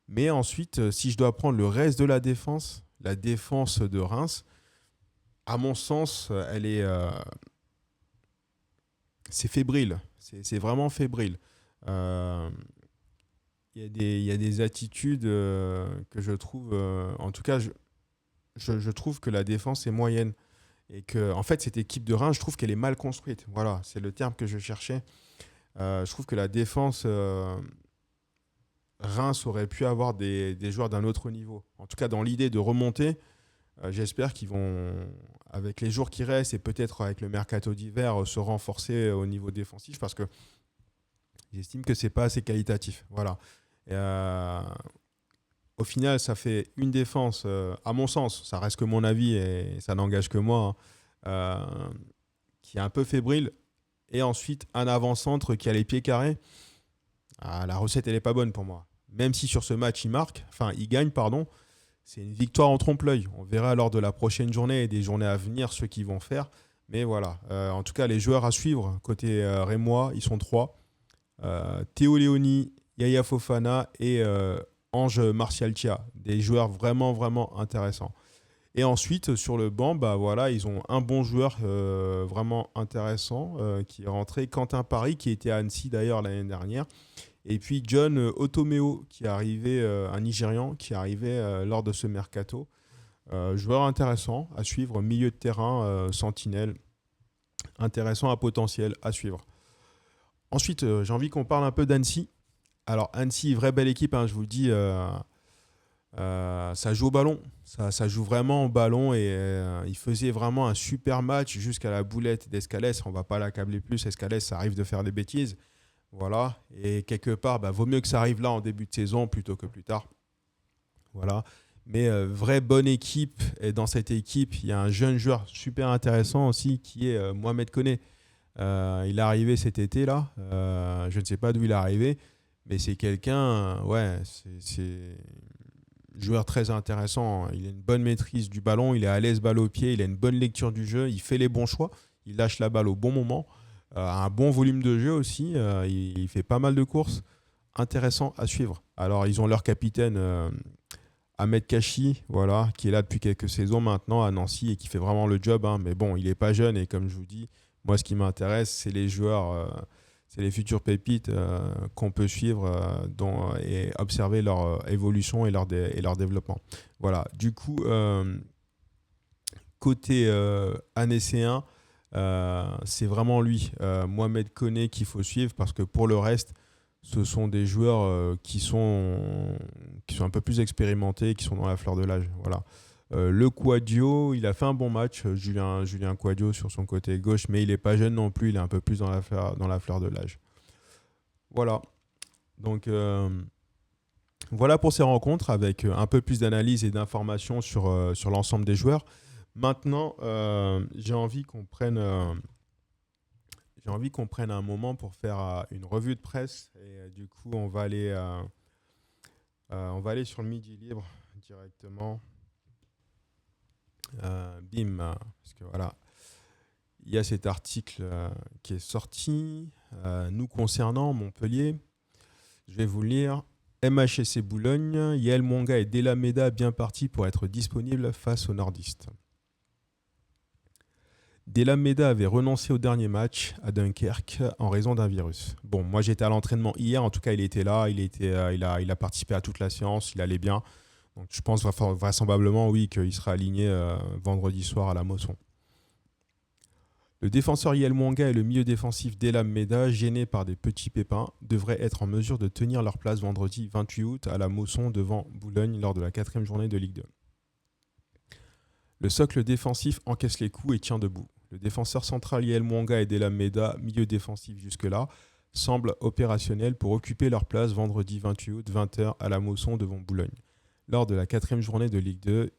Mais ensuite, si je dois prendre le reste de la défense de Reims, à mon sens, c'est fébrile. C'est vraiment fébrile. Euh, il y a des attitudes que je trouve, en tout cas, je trouve que la défense est moyenne. Et que, en fait, cette équipe de Reims, je trouve qu'elle est mal construite. Voilà, c'est le terme que je cherchais. Je trouve que la défense, Reims aurait pu avoir des joueurs d'un autre niveau. En tout cas, dans l'idée de remonter, j'espère qu'ils vont, avec les jours qui restent et peut-être avec le mercato d'hiver, se renforcer au niveau défensif parce que j'estime que c'est pas assez qualitatif. Voilà. Et, au final, ça fait une défense, à mon sens, ça reste que mon avis et ça n'engage que moi, hein, qui est un peu fébrile. Et ensuite, un avant-centre qui a les pieds carrés. Ah, la recette, elle n'est pas bonne pour moi. Même si sur ce match, il gagne, pardon, c'est une victoire en trompe-l'œil. On verra lors de la prochaine journée et des journées à venir ce qu'ils vont faire. Mais voilà, en tout cas, les joueurs à suivre, côté rémois, ils sont trois. Théo Léoni, Yaya Fofana et Ange Martial-Chia. Des joueurs vraiment, vraiment intéressants. Et ensuite, sur le banc, bah voilà, ils ont un bon joueur vraiment intéressant qui est rentré, Quentin Paris, qui était à Annecy d'ailleurs l'année dernière. Et puis John Otomeo, qui est arrivé, un Nigérian, qui est arrivé lors de ce mercato. Joueur intéressant à suivre, milieu de terrain, sentinelle, intéressant à potentiel à suivre. Ensuite, j'ai envie qu'on parle un peu d'Annecy. Alors Annecy, vraie belle équipe, hein, je vous le dis. Ça joue au ballon, ça joue vraiment au ballon et il faisait vraiment un super match jusqu'à la boulette d'Escalès. On va pas l'accabler plus, Escalès, ça arrive de faire des bêtises. Voilà, et quelque part, vaut mieux que ça arrive là en début de saison plutôt que plus tard. Voilà, mais vraie bonne équipe. Et dans cette équipe, il y a un jeune joueur super intéressant aussi qui est Mohamed Koné. Il est arrivé cet été là, je ne sais pas d'où il est arrivé, mais c'est quelqu'un, ouais, c'est joueur très intéressant. Il a une bonne maîtrise du ballon, il est à l'aise balle au pied, il a une bonne lecture du jeu, il fait les bons choix, il lâche la balle au bon moment, un bon volume de jeu aussi, il fait pas mal de courses, intéressant à suivre. Alors ils ont leur capitaine Ahmed Kachi, voilà, qui est là depuis quelques saisons maintenant à Nancy et qui fait vraiment le job, hein. Mais bon, il n'est pas jeune et comme je vous dis, moi ce qui m'intéresse, c'est les joueurs, c'est les futures pépites qu'on peut suivre et observer leur évolution et leur développement. Voilà, du coup, côté Annécéen, c'est vraiment lui, Mohamed Koné, qu'il faut suivre parce que pour le reste, ce sont des joueurs qui sont un peu plus expérimentés, qui sont dans la fleur de l'âge. Voilà. Le Quadio, il a fait un bon match, Julien Quadio sur son côté gauche, mais il n'est pas jeune non plus, il est un peu plus dans la fleur de l'âge. Voilà. Donc voilà pour ces rencontres avec un peu plus d'analyse et d'informations sur l'ensemble des joueurs. Maintenant, j'ai envie qu'on prenne un moment pour faire une revue de presse. Et du coup, on va aller sur le Midi Libre directement. Bim. Parce que voilà, il y a cet article qui est sorti nous concernant Montpellier. Je vais vous le lire. MHSC Boulogne, Yael Mwanga et Della Meda bien partis pour être disponibles face aux nordistes. Della Meda avait renoncé au dernier match à Dunkerque en raison d'un virus. Bon, moi j'étais à l'entraînement hier, en tout cas il était là, il a participé à toute la séance, il allait bien. Donc je pense vraisemblablement oui qu'il sera aligné vendredi soir à la Mosson. Le défenseur Yael Mwanga et le milieu défensif Della Meda, gênés par des petits pépins, devraient être en mesure de tenir leur place vendredi 28 août à la Mosson devant Boulogne lors de la 4e journée de Ligue 2. Le socle défensif encaisse les coups et tient debout. Le défenseur central Yael Mwanga et Della Meda, milieu défensif jusque-là, semblent opérationnels pour occuper leur place vendredi 28 août 20h à la Mosson devant Boulogne, lors de la 4e journée de Ligue 2,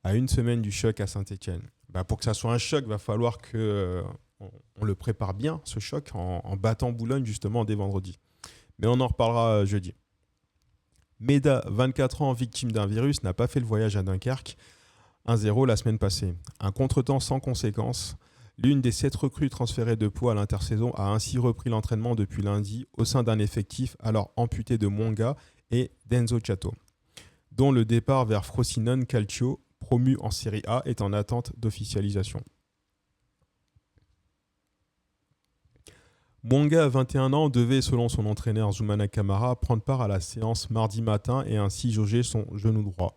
à une semaine du choc à Saint-Étienne. Pour que ça soit un choc, il va falloir qu'on le prépare bien, ce choc, en battant Boulogne justement dès vendredi. Mais on en reparlera jeudi. Meda, 24 ans, victime d'un virus, n'a pas fait le voyage à Dunkerque. 1-0 la semaine passée. Un contretemps sans conséquence. L'une des 7 recrues transférées de Pau à l'intersaison a ainsi repris l'entraînement depuis lundi au sein d'un effectif alors amputé de Mwanga et d'Enzo Chato, dont le départ vers Frosinone Calcio, promu en Serie A, est en attente d'officialisation. Mwanga, à 21 ans, devait, selon son entraîneur Zoumana Camara, prendre part à la séance mardi matin et ainsi jauger son genou droit,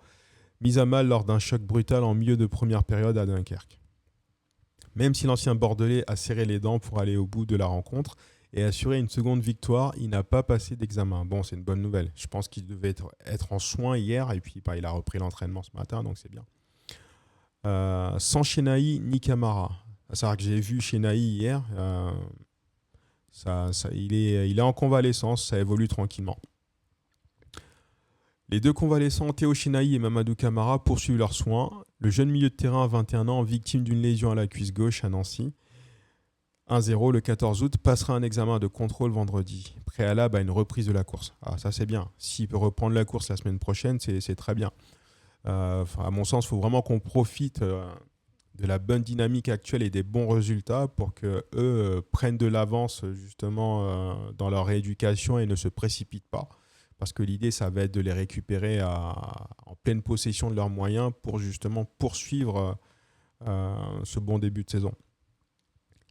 mis à mal lors d'un choc brutal en milieu de première période à Dunkerque. Même si l'ancien Bordelais a serré les dents pour aller au bout de la rencontre et assurer une seconde victoire, il n'a pas passé d'examen. Bon, c'est une bonne nouvelle. Je pense qu'il devait être en soins hier et puis il a repris l'entraînement ce matin, donc c'est bien. Sans Chenaï ni Camara. À savoir que j'ai vu Chenaï hier, il est en convalescence, ça évolue tranquillement. Les deux convalescents, Théo Chenaï et Mamadou Camara, poursuivent leurs soins. Le jeune milieu de terrain à 21 ans, victime d'une lésion à la cuisse gauche à Nancy, 1-0 le 14 août, passera un examen de contrôle vendredi, préalable à une reprise de la course. Ah, ça c'est bien. S'il peut reprendre la course la semaine prochaine, c'est très bien. À mon sens, il faut vraiment qu'on profite de la bonne dynamique actuelle et des bons résultats pour qu'eux prennent de l'avance justement dans leur rééducation et ne se précipitent pas. Parce que l'idée, ça va être de les récupérer en pleine possession de leurs moyens pour justement poursuivre ce bon début de saison.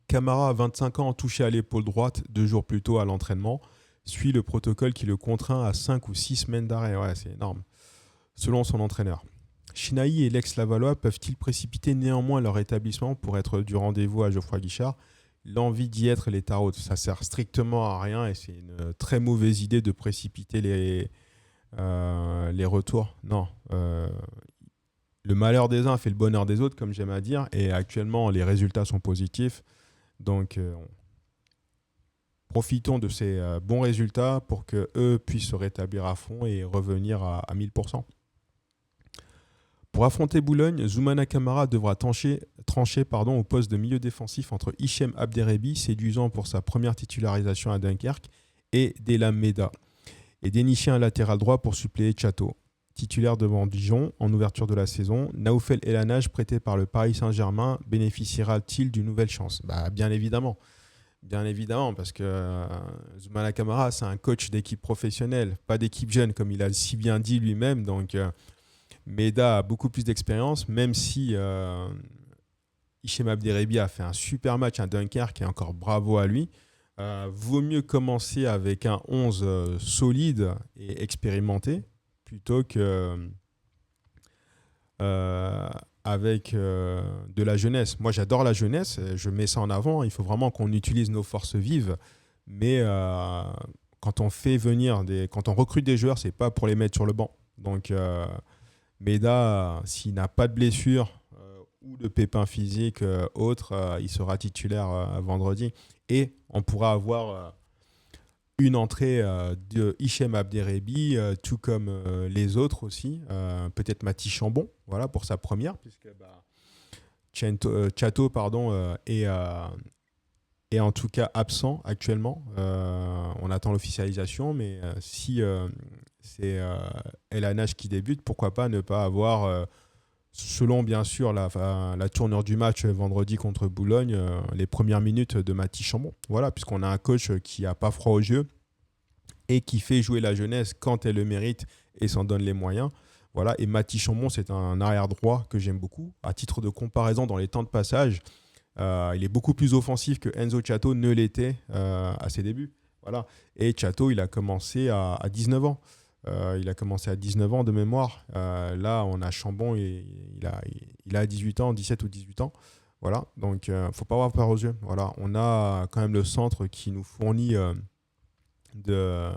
Camara, à 25 ans, touché à l'épaule droite 2 jours plus tôt à l'entraînement, suit le protocole qui le contraint à 5 ou 6 semaines d'arrêt. Ouais, c'est énorme. Selon son entraîneur. Chinaï et l'ex-Lavallois peuvent-ils précipiter néanmoins leur établissement pour être du rendez-vous à Geoffroy Guichard ? L'envie d'y être les tarots, ça sert strictement à rien et c'est une très mauvaise idée de précipiter les retours. Non. Le malheur des uns fait le bonheur des autres, comme j'aime à dire, et actuellement les résultats sont positifs. Donc profitons de ces bons résultats pour qu'eux puissent se rétablir à fond et revenir à 1000%. Pour affronter Boulogne, Zoumana Camara devra trancher au poste de milieu défensif entre Hichem Abderrebi, séduisant pour sa première titularisation à Dunkerque, et Delam Meda, et dénicher un latéral droit pour suppléer Chato. Titulaire devant Dijon en ouverture de la saison, Naoufel Elanage, prêté par le Paris Saint-Germain, bénéficiera-t-il d'une nouvelle chance ? Bien évidemment. Bien évidemment, parce que Zoumana Camara, c'est un coach d'équipe professionnelle, pas d'équipe jeune, comme il a si bien dit lui-même. Donc, Meda a beaucoup plus d'expérience, même si Hichem Abderrebi a fait un super match à Dunkerque et encore bravo à lui. Vaut mieux commencer avec un 11 solide et expérimenté plutôt que avec de la jeunesse. Moi, j'adore la jeunesse, je mets ça en avant. Il faut vraiment qu'on utilise nos forces vives, mais quand on recrute des joueurs, c'est pas pour les mettre sur le banc. Donc Meda, s'il n'a pas de blessure ou de pépins physiques autres, il sera titulaire vendredi. Et on pourra avoir une entrée de Hichem Abderrebi, tout comme les autres aussi. Peut-être Mathis Chambon, voilà, pour sa première, puisque Chato est en tout cas absent actuellement. On attend l'officialisation, mais si c'est Elanage qui débute, pourquoi pas ne pas avoir, selon bien sûr la tournure du match vendredi contre Boulogne, les premières minutes de Mathis Chambon. Voilà, puisqu'on a un coach qui n'a pas froid aux yeux et qui fait jouer la jeunesse quand elle le mérite et s'en donne les moyens. Voilà, et Mathis Chambon, c'est un arrière droit que j'aime beaucoup. À titre de comparaison, dans les temps de passage, il est beaucoup plus offensif que Enzo Chato ne l'était à ses débuts. Voilà. Et Chato, il a commencé à 19 ans. Il a commencé à 19 ans de mémoire. Là, on a Chambon, il a 18 ans, 17 ou 18 ans. Voilà. Donc, il ne faut pas avoir peur aux yeux. Voilà. On a quand même le centre qui nous fournit de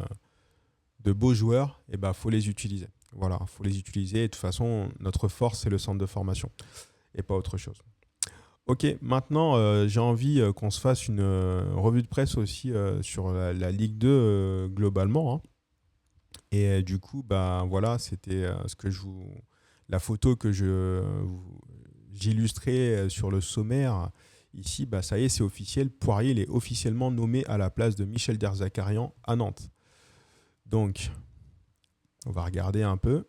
beaux joueurs. Et faut les utiliser. Voilà, faut les utiliser. Et de toute façon, notre force, c'est le centre de formation et pas autre chose. Ok, maintenant, j'ai envie qu'on se fasse une revue de presse aussi sur la Ligue 2 globalement. Hein. Et du coup, voilà, c'était la photo que j'illustrais sur le sommaire. Ici, ça y est, c'est officiel. Poirier, il est officiellement nommé à la place de Michel Derzakarian à Nantes. Donc, on va regarder un peu.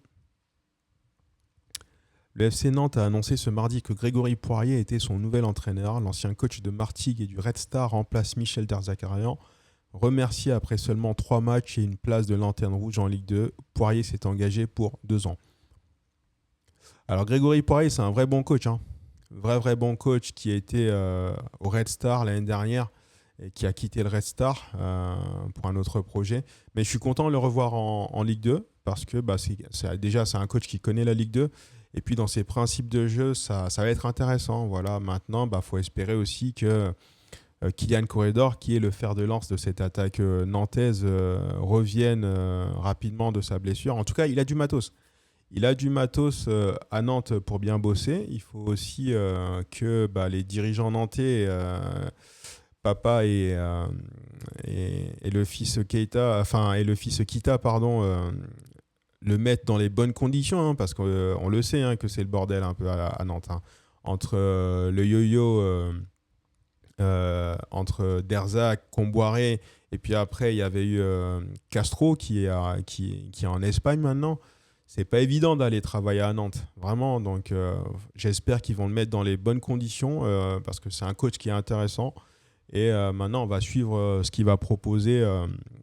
Le FC Nantes a annoncé ce mardi que Grégory Poirier était son nouvel entraîneur. L'ancien coach de Martigues et du Red Star remplace Michel Derzakarian. Remercié après seulement 3 matchs et une place de lanterne rouge en Ligue 2, Poirier s'est engagé pour 2 ans. Alors Grégory Poirier, c'est un vrai bon coach. Vrai bon coach qui a été au Red Star l'année dernière et qui a quitté le Red Star pour un autre projet. Mais je suis content de le revoir en Ligue 2 parce que c'est un coach qui connaît la Ligue 2. Et puis dans ses principes de jeu, ça va être intéressant. Voilà, maintenant, faut espérer aussi que Kylian Corredor, qui est le fer de lance de cette attaque nantaise, revienne rapidement de sa blessure. En tout cas, il a du matos. Il a du matos à Nantes pour bien bosser. Il faut aussi que les dirigeants nantais, papa et le fils Keita, et le fils Kita, pardon, le mettent dans les bonnes conditions, parce qu'on le sait que c'est le bordel un peu à Nantes. Entre le yo-yo, entre Derzac, Comboiré, et puis après il y avait eu Castro qui est en Espagne maintenant. C'est pas évident d'aller travailler à Nantes, vraiment. Donc j'espère qu'ils vont le mettre dans les bonnes conditions parce que c'est un coach qui est intéressant. Et maintenant, on va suivre ce qu'il va proposer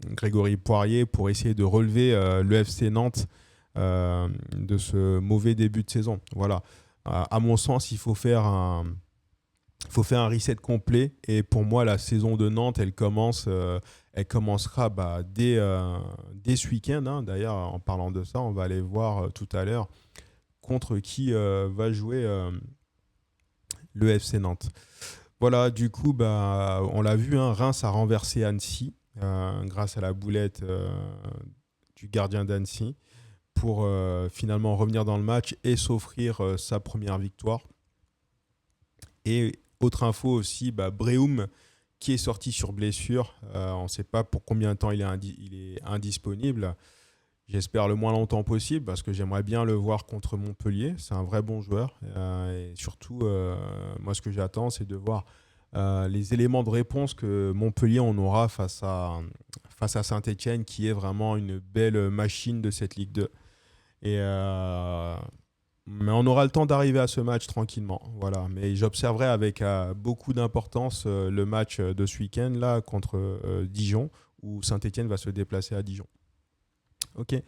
Grégory Poirier pour essayer de relever le FC Nantes de ce mauvais début de saison. Voilà. À mon sens, il faut faire un reset complet. Et pour moi, la saison de Nantes, elle commencera dès ce week-end. D'ailleurs, en parlant de ça, on va aller voir tout à l'heure contre qui va jouer le FC Nantes. Voilà, du coup, on l'a vu, Reims a renversé Annecy grâce à la boulette du gardien d'Annecy pour finalement revenir dans le match et s'offrir sa première victoire. Et autre info aussi, Brehum qui est sorti sur blessure. On ne sait pas pour combien de temps il est indisponible. J'espère le moins longtemps possible parce que j'aimerais bien le voir contre Montpellier. C'est un vrai bon joueur. Et surtout, moi, ce que j'attends, c'est de voir les éléments de réponse que Montpellier en aura face à Saint-Etienne, qui est vraiment une belle machine de cette Ligue 2. Mais on aura le temps d'arriver à ce match tranquillement. Voilà. Mais j'observerai avec beaucoup d'importance le match de ce week-end là, contre Dijon, où Saint-Etienne va se déplacer à Dijon. Ok.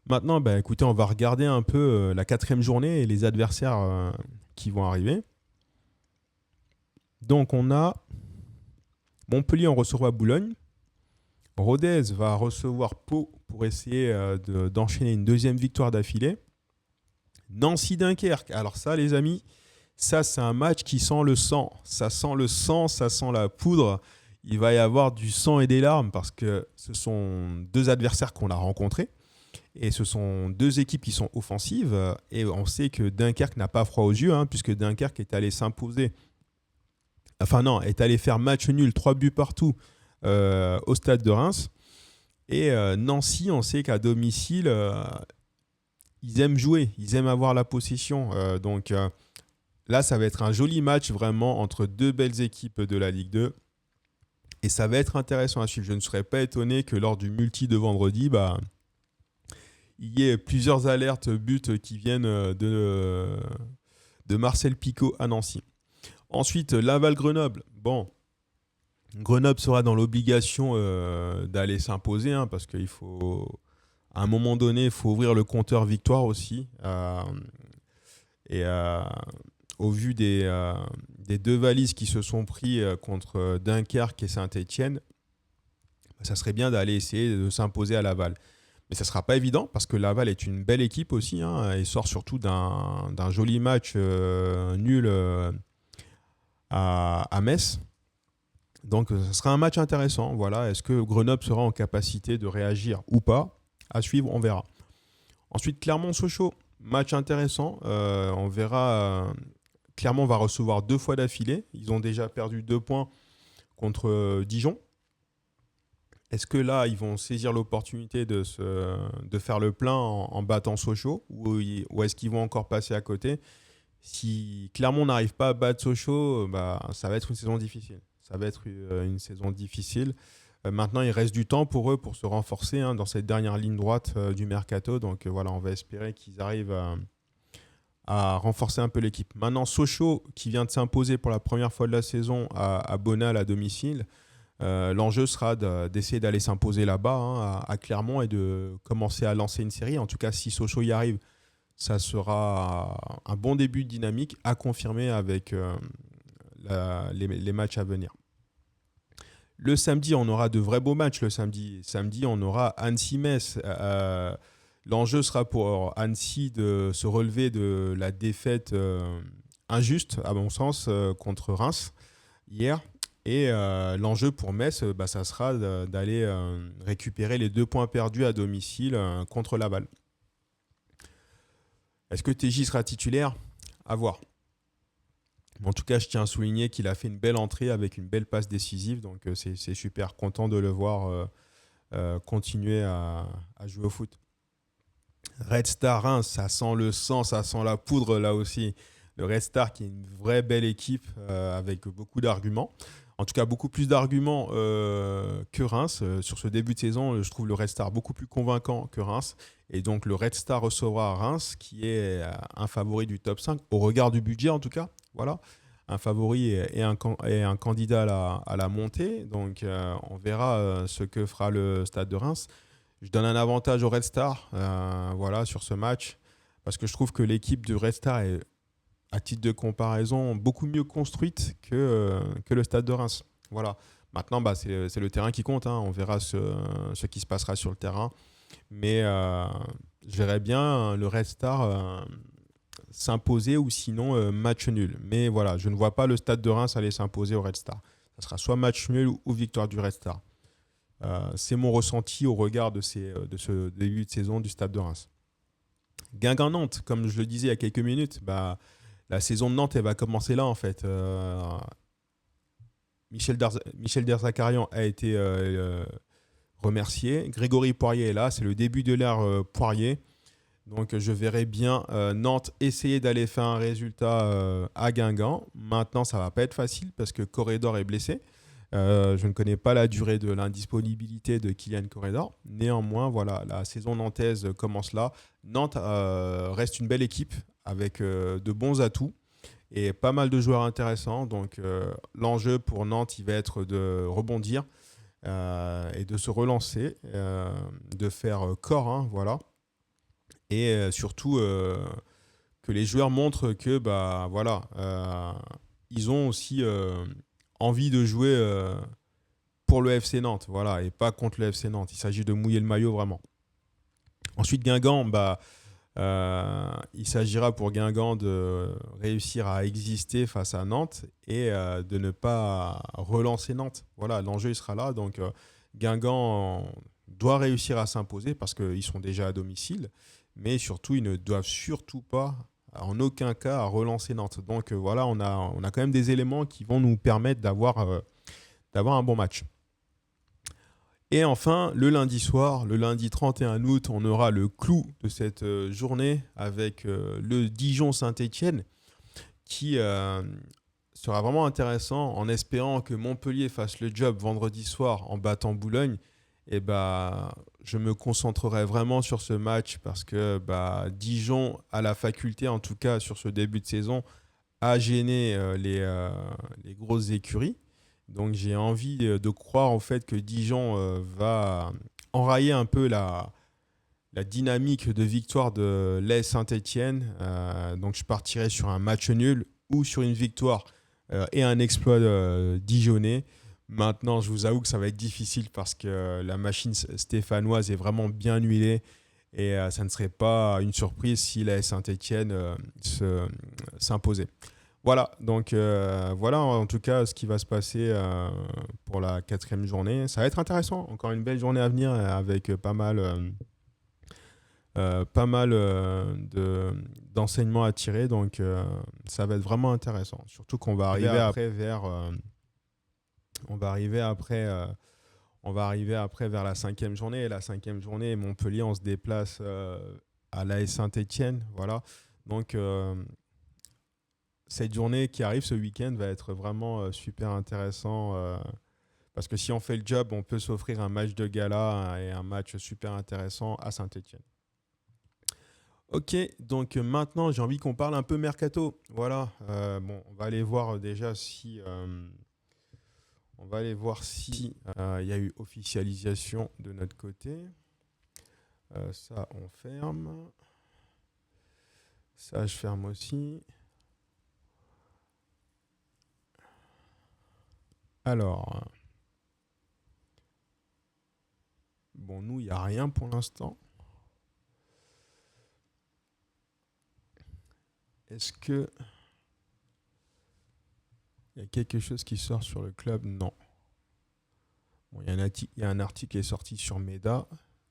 Maintenant, écoutez, on va regarder un peu la 4e journée et les adversaires qui vont arriver. Donc, on a Montpellier, on recevra Boulogne. Rodez va recevoir Pau pour essayer d'enchaîner une 2e victoire d'affilée. Nancy-Dunkerque. Alors ça, les amis, ça, c'est un match qui sent le sang. Ça sent le sang, ça sent la poudre. Il va y avoir du sang et des larmes parce que ce sont 2 adversaires qu'on a rencontrés. Et ce sont 2 équipes qui sont offensives. Et on sait que Dunkerque n'a pas froid aux yeux, puisque Dunkerque est allé s'imposer. Est allé faire match nul, 3 buts partout au stade de Reims. Et Nancy, on sait qu'à domicile, ils aiment jouer, ils aiment avoir la possession. Donc là, ça va être un joli match vraiment entre 2 belles équipes de la Ligue 2. Et ça va être intéressant à suivre. Je ne serais pas étonné que lors du multi de vendredi, il y ait plusieurs alertes buts qui viennent de Marcel Picot à Nancy. Ensuite, Laval-Grenoble. Bon, Grenoble sera dans l'obligation d'aller s'imposer parce qu'il faut, à un moment donné, il faut ouvrir le compteur victoire aussi. Au vu des 2 valises qui se sont pris contre Dunkerque et Saint-Etienne, ça serait bien d'aller essayer de s'imposer à Laval. Mais ça ne sera pas évident parce que Laval est une belle équipe aussi. Il sort surtout d'un joli match nul à Metz. Donc, ce sera un match intéressant. Voilà. Est-ce que Grenoble sera en capacité de réagir ou pas ? À suivre, on verra. Ensuite, Clermont-Sochaux. Match intéressant. On verra. Clermont va recevoir 2 fois d'affilée. Ils ont déjà perdu 2 points contre Dijon. Est-ce que là, ils vont saisir l'opportunité de faire le plein en battant Sochaux ou est-ce qu'ils vont encore passer à côté ? Si Clermont n'arrive pas à battre Sochaux, ça va être une saison difficile. Ça va être une saison difficile. Maintenant, il reste du temps pour eux pour se renforcer dans cette dernière ligne droite du mercato. Donc voilà, on va espérer qu'ils arrivent à renforcer un peu l'équipe. Maintenant, Sochaux, qui vient de s'imposer pour la première fois de la saison à Bonal à domicile, l'enjeu sera d'essayer d'aller s'imposer là-bas, à Clermont, et de commencer à lancer une série. En tout cas, si Sochaux y arrive, ça sera un bon début de dynamique à confirmer avec les matchs à venir. Le samedi, on aura de vrais beaux matchs. Le samedi, on aura Annecy-Metz. L'enjeu sera pour Annecy de se relever de la défaite injuste, à mon sens, contre Reims hier. Et l'enjeu pour Metz, ça sera d'aller récupérer les 2 points perdus à domicile contre Laval. Est-ce que TJ sera titulaire ? À voir. En tout cas, je tiens à souligner qu'il a fait une belle entrée avec une belle passe décisive. Donc, c'est super content de le voir continuer à jouer au foot. Red Star Reims, ça sent le sang, ça sent la poudre là aussi. Le Red Star qui est une vraie belle équipe avec beaucoup d'arguments. En tout cas, beaucoup plus d'arguments que Reims. Sur ce début de saison, je trouve le Red Star beaucoup plus convaincant que Reims. Et donc, le Red Star recevra Reims, qui est un favori du top 5, au regard du budget en tout cas. Voilà, un favori et un candidat à la montée. Donc, on verra ce que fera le Stade de Reims. Je donne un avantage au Red Star sur ce match, parce que je trouve que l'équipe du Red Star est, à titre de comparaison, beaucoup mieux construite que le Stade de Reims. Voilà. Maintenant, c'est le terrain qui compte. On verra ce qui se passera sur le terrain. Mais je verrais bien le Red Star s'imposer, ou sinon match nul. Mais voilà, je ne vois pas le Stade de Reims aller s'imposer au Red Star. Ça sera soit match nul ou victoire du Red Star. C'est mon ressenti au regard de ce début de saison du Stade de Reims. Guingamp-Nantes, comme je le disais il y a quelques minutes, la saison de Nantes, elle va commencer là en fait. Michel Derzakarian a été remercié. Grégory Poirier est là, c'est le début de l'ère Poirier. Donc je verrai bien Nantes essayer d'aller faire un résultat à Guingamp. Maintenant, ça ne va pas être facile parce que Corredor est blessé. Je ne connais pas la durée de l'indisponibilité de Kylian Corredor. Néanmoins, voilà, la saison nantaise commence là. Nantes reste une belle équipe avec de bons atouts et pas mal de joueurs intéressants. Donc l'enjeu pour Nantes, il va être de rebondir et de se relancer, de faire corps, voilà. Et surtout que les joueurs montrent que ils ont aussi envie de jouer pour le FC Nantes, voilà, et pas contre le FC Nantes. Il s'agit de mouiller le maillot vraiment. Ensuite, Guingamp, il s'agira pour Guingamp de réussir à exister face à Nantes et de ne pas relancer Nantes. Voilà, l'enjeu il sera là. Donc Guingamp doit réussir à s'imposer parce qu'ils sont déjà à domicile, mais surtout ils ne doivent surtout pas, en aucun cas, à relancer Nantes. Donc voilà, on a quand même des éléments qui vont nous permettre d'avoir un bon match. Et enfin, le lundi soir, le lundi 31 août, on aura le clou de cette journée avec le Dijon-Saint-Étienne qui sera vraiment intéressant, en espérant que Montpellier fasse le job vendredi soir en battant Boulogne. Et je me concentrerai vraiment sur ce match parce que Dijon a la faculté, en tout cas sur ce début de saison, à gêner les grosses écuries. Donc j'ai envie de croire en fait que Dijon va enrayer un peu la dynamique de victoire de l'AS Saint-Étienne. Donc je partirai sur un match nul ou sur une victoire et un exploit dijonnais. Maintenant, je vous avoue que ça va être difficile parce que la machine stéphanoise est vraiment bien huilée et ça ne serait pas une surprise si l'AS Saint-Étienne s'imposait. Voilà, donc voilà en tout cas ce qui va se passer pour la 4e journée. Ça va être intéressant, encore une belle journée à venir avec pas mal d'enseignements à tirer, donc ça va être vraiment intéressant. Surtout qu'on va arriver après vers la 5e journée. Et la 5e journée, Montpellier, on se déplace à l'AS Saint-Étienne, voilà. Donc cette journée qui arrive ce week-end va être vraiment super intéressant parce que si on fait le job, on peut s'offrir un match de gala et un match super intéressant à Saint-Étienne. Ok, donc maintenant j'ai envie qu'on parle un peu mercato. Voilà, bon, on va aller voir déjà si, on va aller voir si il y a eu officialisation de notre côté. Ça, on ferme. Ça, je ferme aussi. Alors, bon, nous, il n'y a rien pour l'instant. Est-ce que il y a quelque chose qui sort sur le club? Non. Bon, il y a un article qui est sorti sur Meda.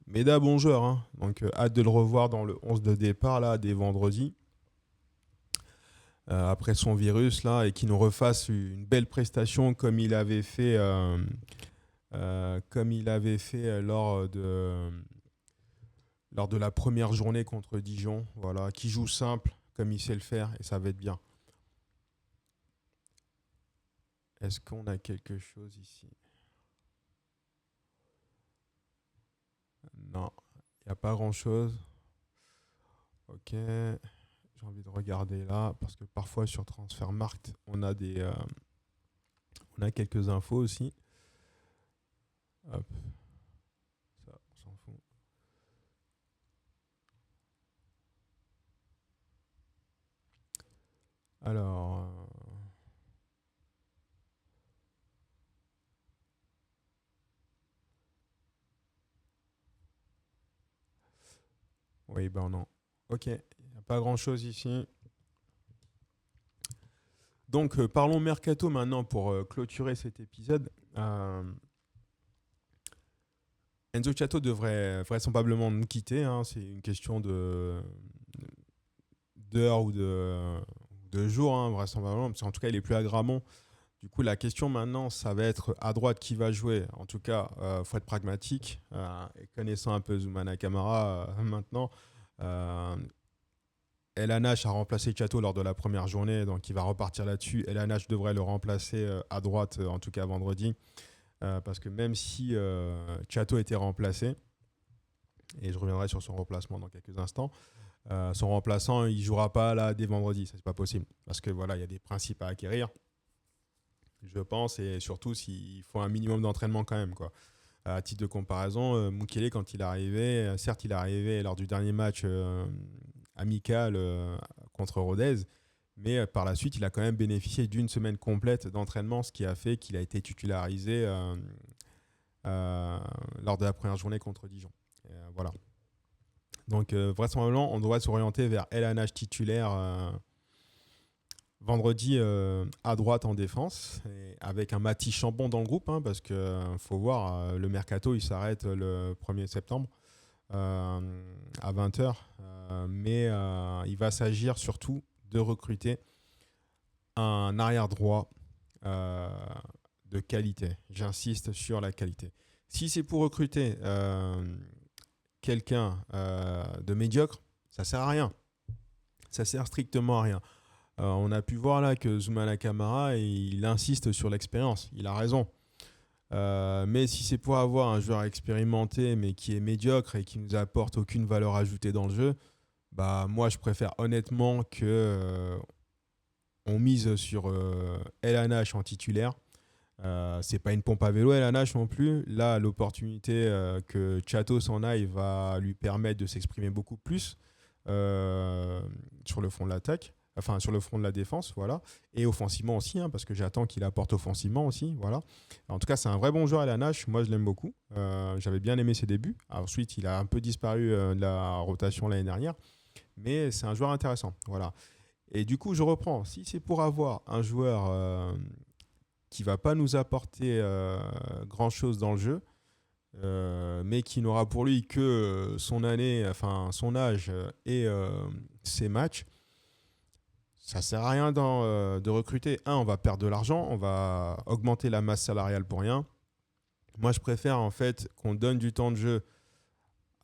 Meda, bon joueur, hein. Donc hâte de le revoir dans le 11 de départ là, dès vendredi. Après son virus là, et qu'il nous refasse une belle prestation comme il avait fait lors de la première journée contre Dijon. Voilà, qui joue simple comme il sait le faire et ça va être bien. Est-ce qu'on a quelque chose ici? Non, il n'y a pas grand-chose. Ok, j'ai envie de regarder là parce que parfois sur Transfermarkt, on a quelques infos aussi. Hop, ça, on s'en fout. Alors, oui, ben non. Ok, il n'y a pas grand-chose ici. Donc, parlons mercato maintenant pour clôturer cet épisode. Enzo Chato devrait vraisemblablement nous quitter, hein. C'est une question d'heures ou de jours, hein, vraisemblablement. Parce qu'en tout cas, il est plus à Gramont. Du coup, la question maintenant, ça va être à droite qui va jouer. En tout cas, il faut être pragmatique. Et connaissant un peu Zoumana Camara maintenant, El Hanash a remplacé Chato lors de la première journée, donc il va repartir là-dessus. El Hanash devrait le remplacer à droite, en tout cas vendredi. Parce que même si Chato était remplacé, et je reviendrai sur son remplacement dans quelques instants, son remplaçant, il ne jouera pas là dès vendredi. Ça, c'est pas possible. Parce que voilà, il y a des principes à acquérir, je pense, et surtout s'il faut un minimum d'entraînement quand même, quoi. À titre de comparaison, Mukele, quand il est arrivé, certes, il est arrivé lors du dernier match amical contre Rodez, mais par la suite, il a quand même bénéficié d'une semaine complète d'entraînement, ce qui a fait qu'il a été titularisé lors de la première journée contre Dijon. Voilà. Donc, vraisemblablement, on doit s'orienter vers El Hanash titulaire vendredi à droite en défense, et avec un Mathis Chambon dans le groupe, hein, parce qu'il faut voir, le mercato, il s'arrête le 1er septembre à 20h. Mais il va s'agir surtout de recruter un arrière droit de qualité. J'insiste sur la qualité. Si c'est pour recruter quelqu'un de médiocre, ça sert à rien. Ça sert strictement à rien. On a pu voir là que Zoumana Camara, il insiste sur l'expérience. Il a raison. Mais si c'est pour avoir un joueur expérimenté mais qui est médiocre et qui nous apporte aucune valeur ajoutée dans le jeu, bah moi je préfère honnêtement que on mise sur El Hanash en titulaire. C'est pas une pompe à vélo El Hanash non plus. Là, l'opportunité que Chato s'en aille va lui permettre de s'exprimer beaucoup plus sur le front de l'attaque, enfin sur le front de la défense, voilà, et offensivement aussi, hein, parce que j'attends qu'il apporte offensivement aussi, voilà. En tout cas, c'est un vrai bon joueur El Hanash. Moi, je l'aime beaucoup. J'avais bien aimé ses débuts. Ensuite, il a un peu disparu de la rotation l'année dernière, mais c'est un joueur intéressant, voilà. Et du coup, je reprends. Si c'est pour avoir un joueur qui va pas nous apporter grand-chose dans le jeu, mais qui n'aura pour lui que son année, enfin son âge et ses matchs, ça sert à rien de recruter. On va perdre de l'argent, on va augmenter la masse salariale pour rien. Moi, je préfère en fait qu'on donne du temps de jeu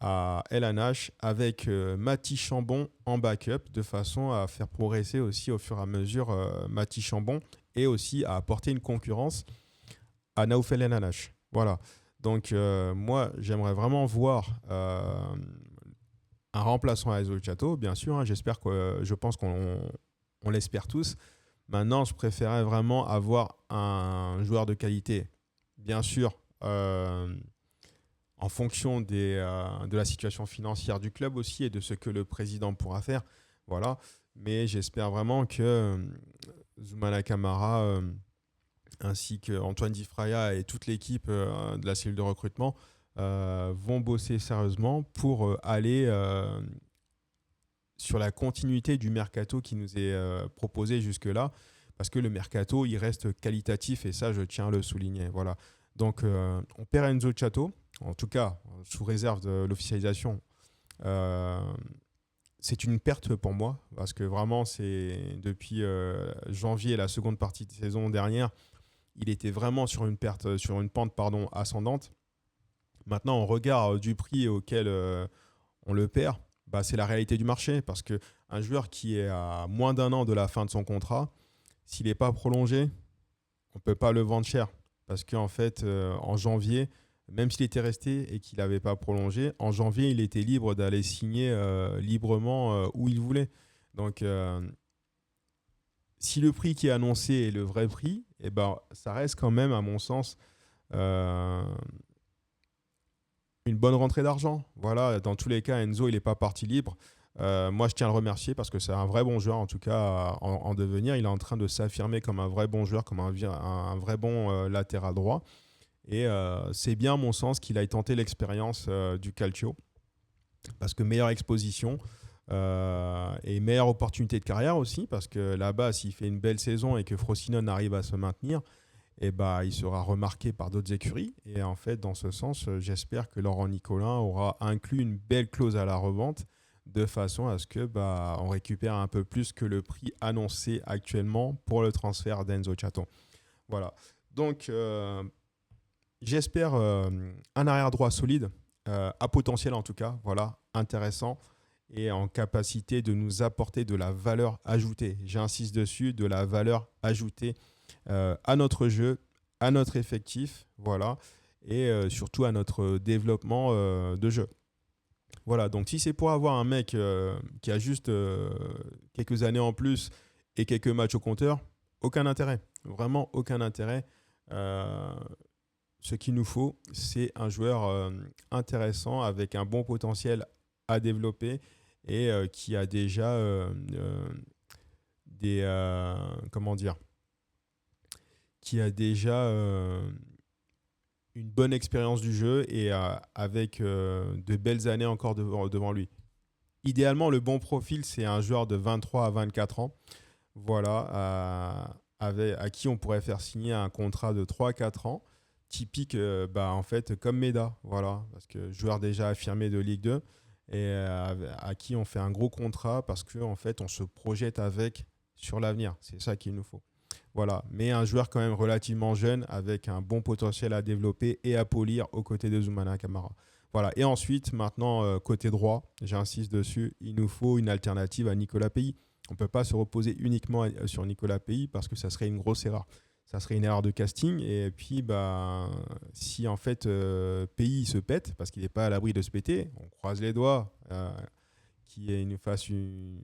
à El Hanash avec Mathis Chambon en backup, de façon à faire progresser aussi au fur et à mesure Mathis Chambon, et aussi à apporter une concurrence à Naoufel El Hanash. Voilà. Donc moi, j'aimerais vraiment voir un remplaçant à Enzo Chato, bien sûr. Hein, je pense qu'on l'espère tous. Maintenant, je préférais vraiment avoir un joueur de qualité. Bien sûr, en fonction de la situation financière du club aussi et de ce que le président pourra faire. Voilà. Mais j'espère vraiment que Zoumana Camara, ainsi que Antoine Di Fraia et toute l'équipe de la cellule de recrutement vont bosser sérieusement pour aller sur la continuité du mercato qui nous est proposé jusque-là, parce que le mercato, il reste qualitatif, et ça, je tiens à le souligner. Voilà. Donc, on perd Enzo Chato, en tout cas, sous réserve de l'officialisation. Euh, c'est une perte pour moi, parce que vraiment, c'est depuis janvier, la seconde partie de saison dernière, il était vraiment sur une pente ascendante. Maintenant, au regard du prix auquel on le perd, bah, c'est la réalité du marché. Parce qu'un joueur qui est à moins d'un an de la fin de son contrat, s'il n'est pas prolongé, on ne peut pas le vendre cher. Parce qu'en fait, en janvier, même s'il était resté et qu'il n'avait pas prolongé, en janvier, il était libre d'aller signer librement où il voulait. Donc, si le prix qui est annoncé est le vrai prix, eh ben, ça reste quand même, à mon sens, euh, une bonne rentrée d'argent. Voilà, dans tous les cas, Enzo, il n'est pas parti libre. Moi, je tiens à le remercier parce que c'est un vrai bon joueur, en tout cas en devenir. Il est en train de s'affirmer comme un vrai bon joueur, comme un vrai bon latéral droit. Et c'est bien, à mon sens, qu'il aille tenter l'expérience du Calcio, parce que meilleure exposition et meilleure opportunité de carrière aussi, parce que là-bas, s'il fait une belle saison et que Frosinone arrive à se maintenir, et bah, il sera remarqué par d'autres écuries. Et en fait, dans ce sens, j'espère que Laurent Nicolin aura inclus une belle clause à la revente de façon à ce que on récupère un peu plus que le prix annoncé actuellement pour le transfert d'Enzo Chato. Voilà. Donc, j'espère un arrière-droit solide, à potentiel en tout cas, voilà, intéressant et en capacité de nous apporter de la valeur ajoutée. J'insiste dessus, de la valeur ajoutée à notre jeu, à notre effectif, voilà, et surtout à notre développement de jeu. Voilà, donc si c'est pour avoir un mec qui a juste quelques années en plus et quelques matchs au compteur, aucun intérêt, vraiment aucun intérêt. Ce qu'il nous faut, c'est un joueur intéressant avec un bon potentiel à développer et qui a déjà des comment dire, qui a déjà une bonne expérience du jeu et avec de belles années encore devant lui. Idéalement, le bon profil, c'est un joueur de 23 à 24 ans, voilà, à qui on pourrait faire signer un contrat de 3 à 4 ans, typique en fait, comme Meda, voilà, parce que joueur déjà affirmé de Ligue 2, et à qui on fait un gros contrat parce qu'en fait, on se projette avec sur l'avenir. C'est ça qu'il nous faut. Voilà, mais un joueur quand même relativement jeune avec un bon potentiel à développer et à polir aux côtés de Zoumana Camara. Voilà, et ensuite, maintenant, côté droit, j'insiste dessus, il nous faut une alternative à Nicolas Peilly. On ne peut pas se reposer uniquement sur Nicolas Peilly parce que ça serait une grosse erreur. Ça serait une erreur de casting. Et puis, si en fait Peilly se pète, parce qu'il n'est pas à l'abri de se péter, on croise les doigts qu'il fasse une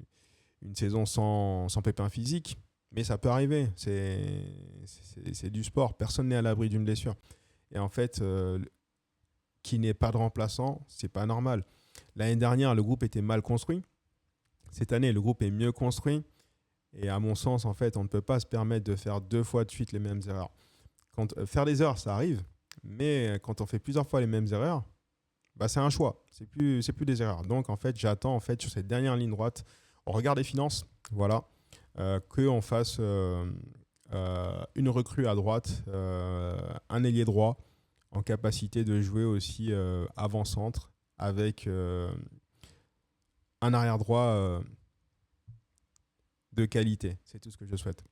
saison sans pépin physique. Mais ça peut arriver, c'est du sport, personne n'est à l'abri d'une blessure. Et en fait, qu'il n'ait pas de remplaçant, c'est pas normal. L'année dernière, le groupe était mal construit. Cette année, le groupe est mieux construit. Et à mon sens, en fait, on ne peut pas se permettre de faire 2 fois de suite les mêmes erreurs. Faire des erreurs, ça arrive, mais quand on fait plusieurs fois les mêmes erreurs, c'est un choix, c'est plus des erreurs. Donc, en fait, j'attends en fait, sur cette dernière ligne droite, on regarde les finances, voilà, qu'on fasse une recrue à droite, un ailier droit en capacité de jouer aussi avant-centre avec un arrière droit de qualité. C'est tout ce que je souhaite.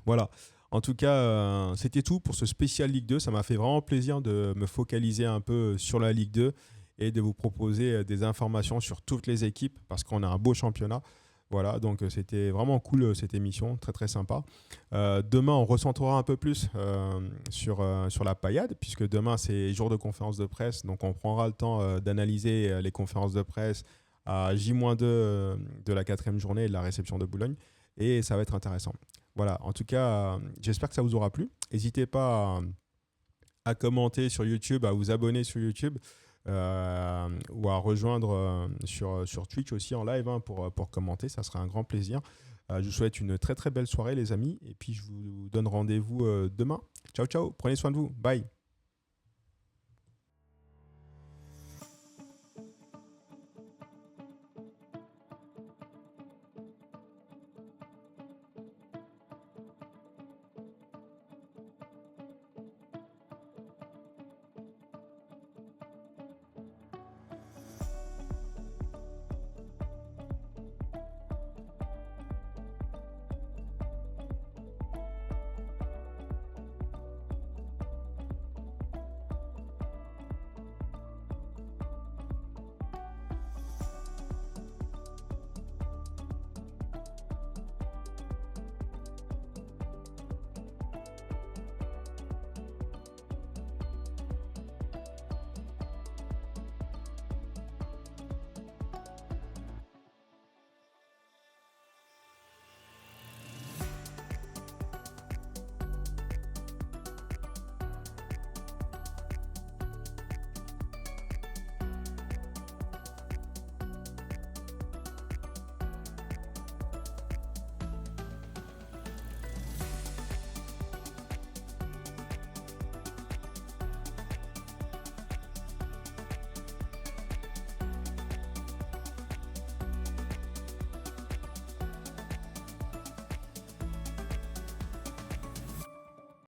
Voilà. En tout cas, c'était tout pour ce spécial Ligue 2. Ça m'a fait vraiment plaisir de me focaliser un peu sur la Ligue 2 et de vous proposer des informations sur toutes les équipes parce qu'on a un beau championnat. Voilà, donc c'était vraiment cool cette émission, très très sympa. Demain, on recentrera un peu plus sur la paillade, puisque demain c'est jour de conférence de presse, donc on prendra le temps d'analyser les conférences de presse à J-2 de la quatrième journée et de la réception de Boulogne. Et ça va être intéressant. Voilà, en tout cas, j'espère que ça vous aura plu. N'hésitez pas à commenter sur YouTube, à vous abonner sur YouTube ou à rejoindre sur Twitch aussi en live pour commenter. Ça sera un grand plaisir. Je vous souhaite une très très belle soirée les amis et puis je vous donne rendez-vous demain. Ciao ciao, prenez soin de vous. Bye.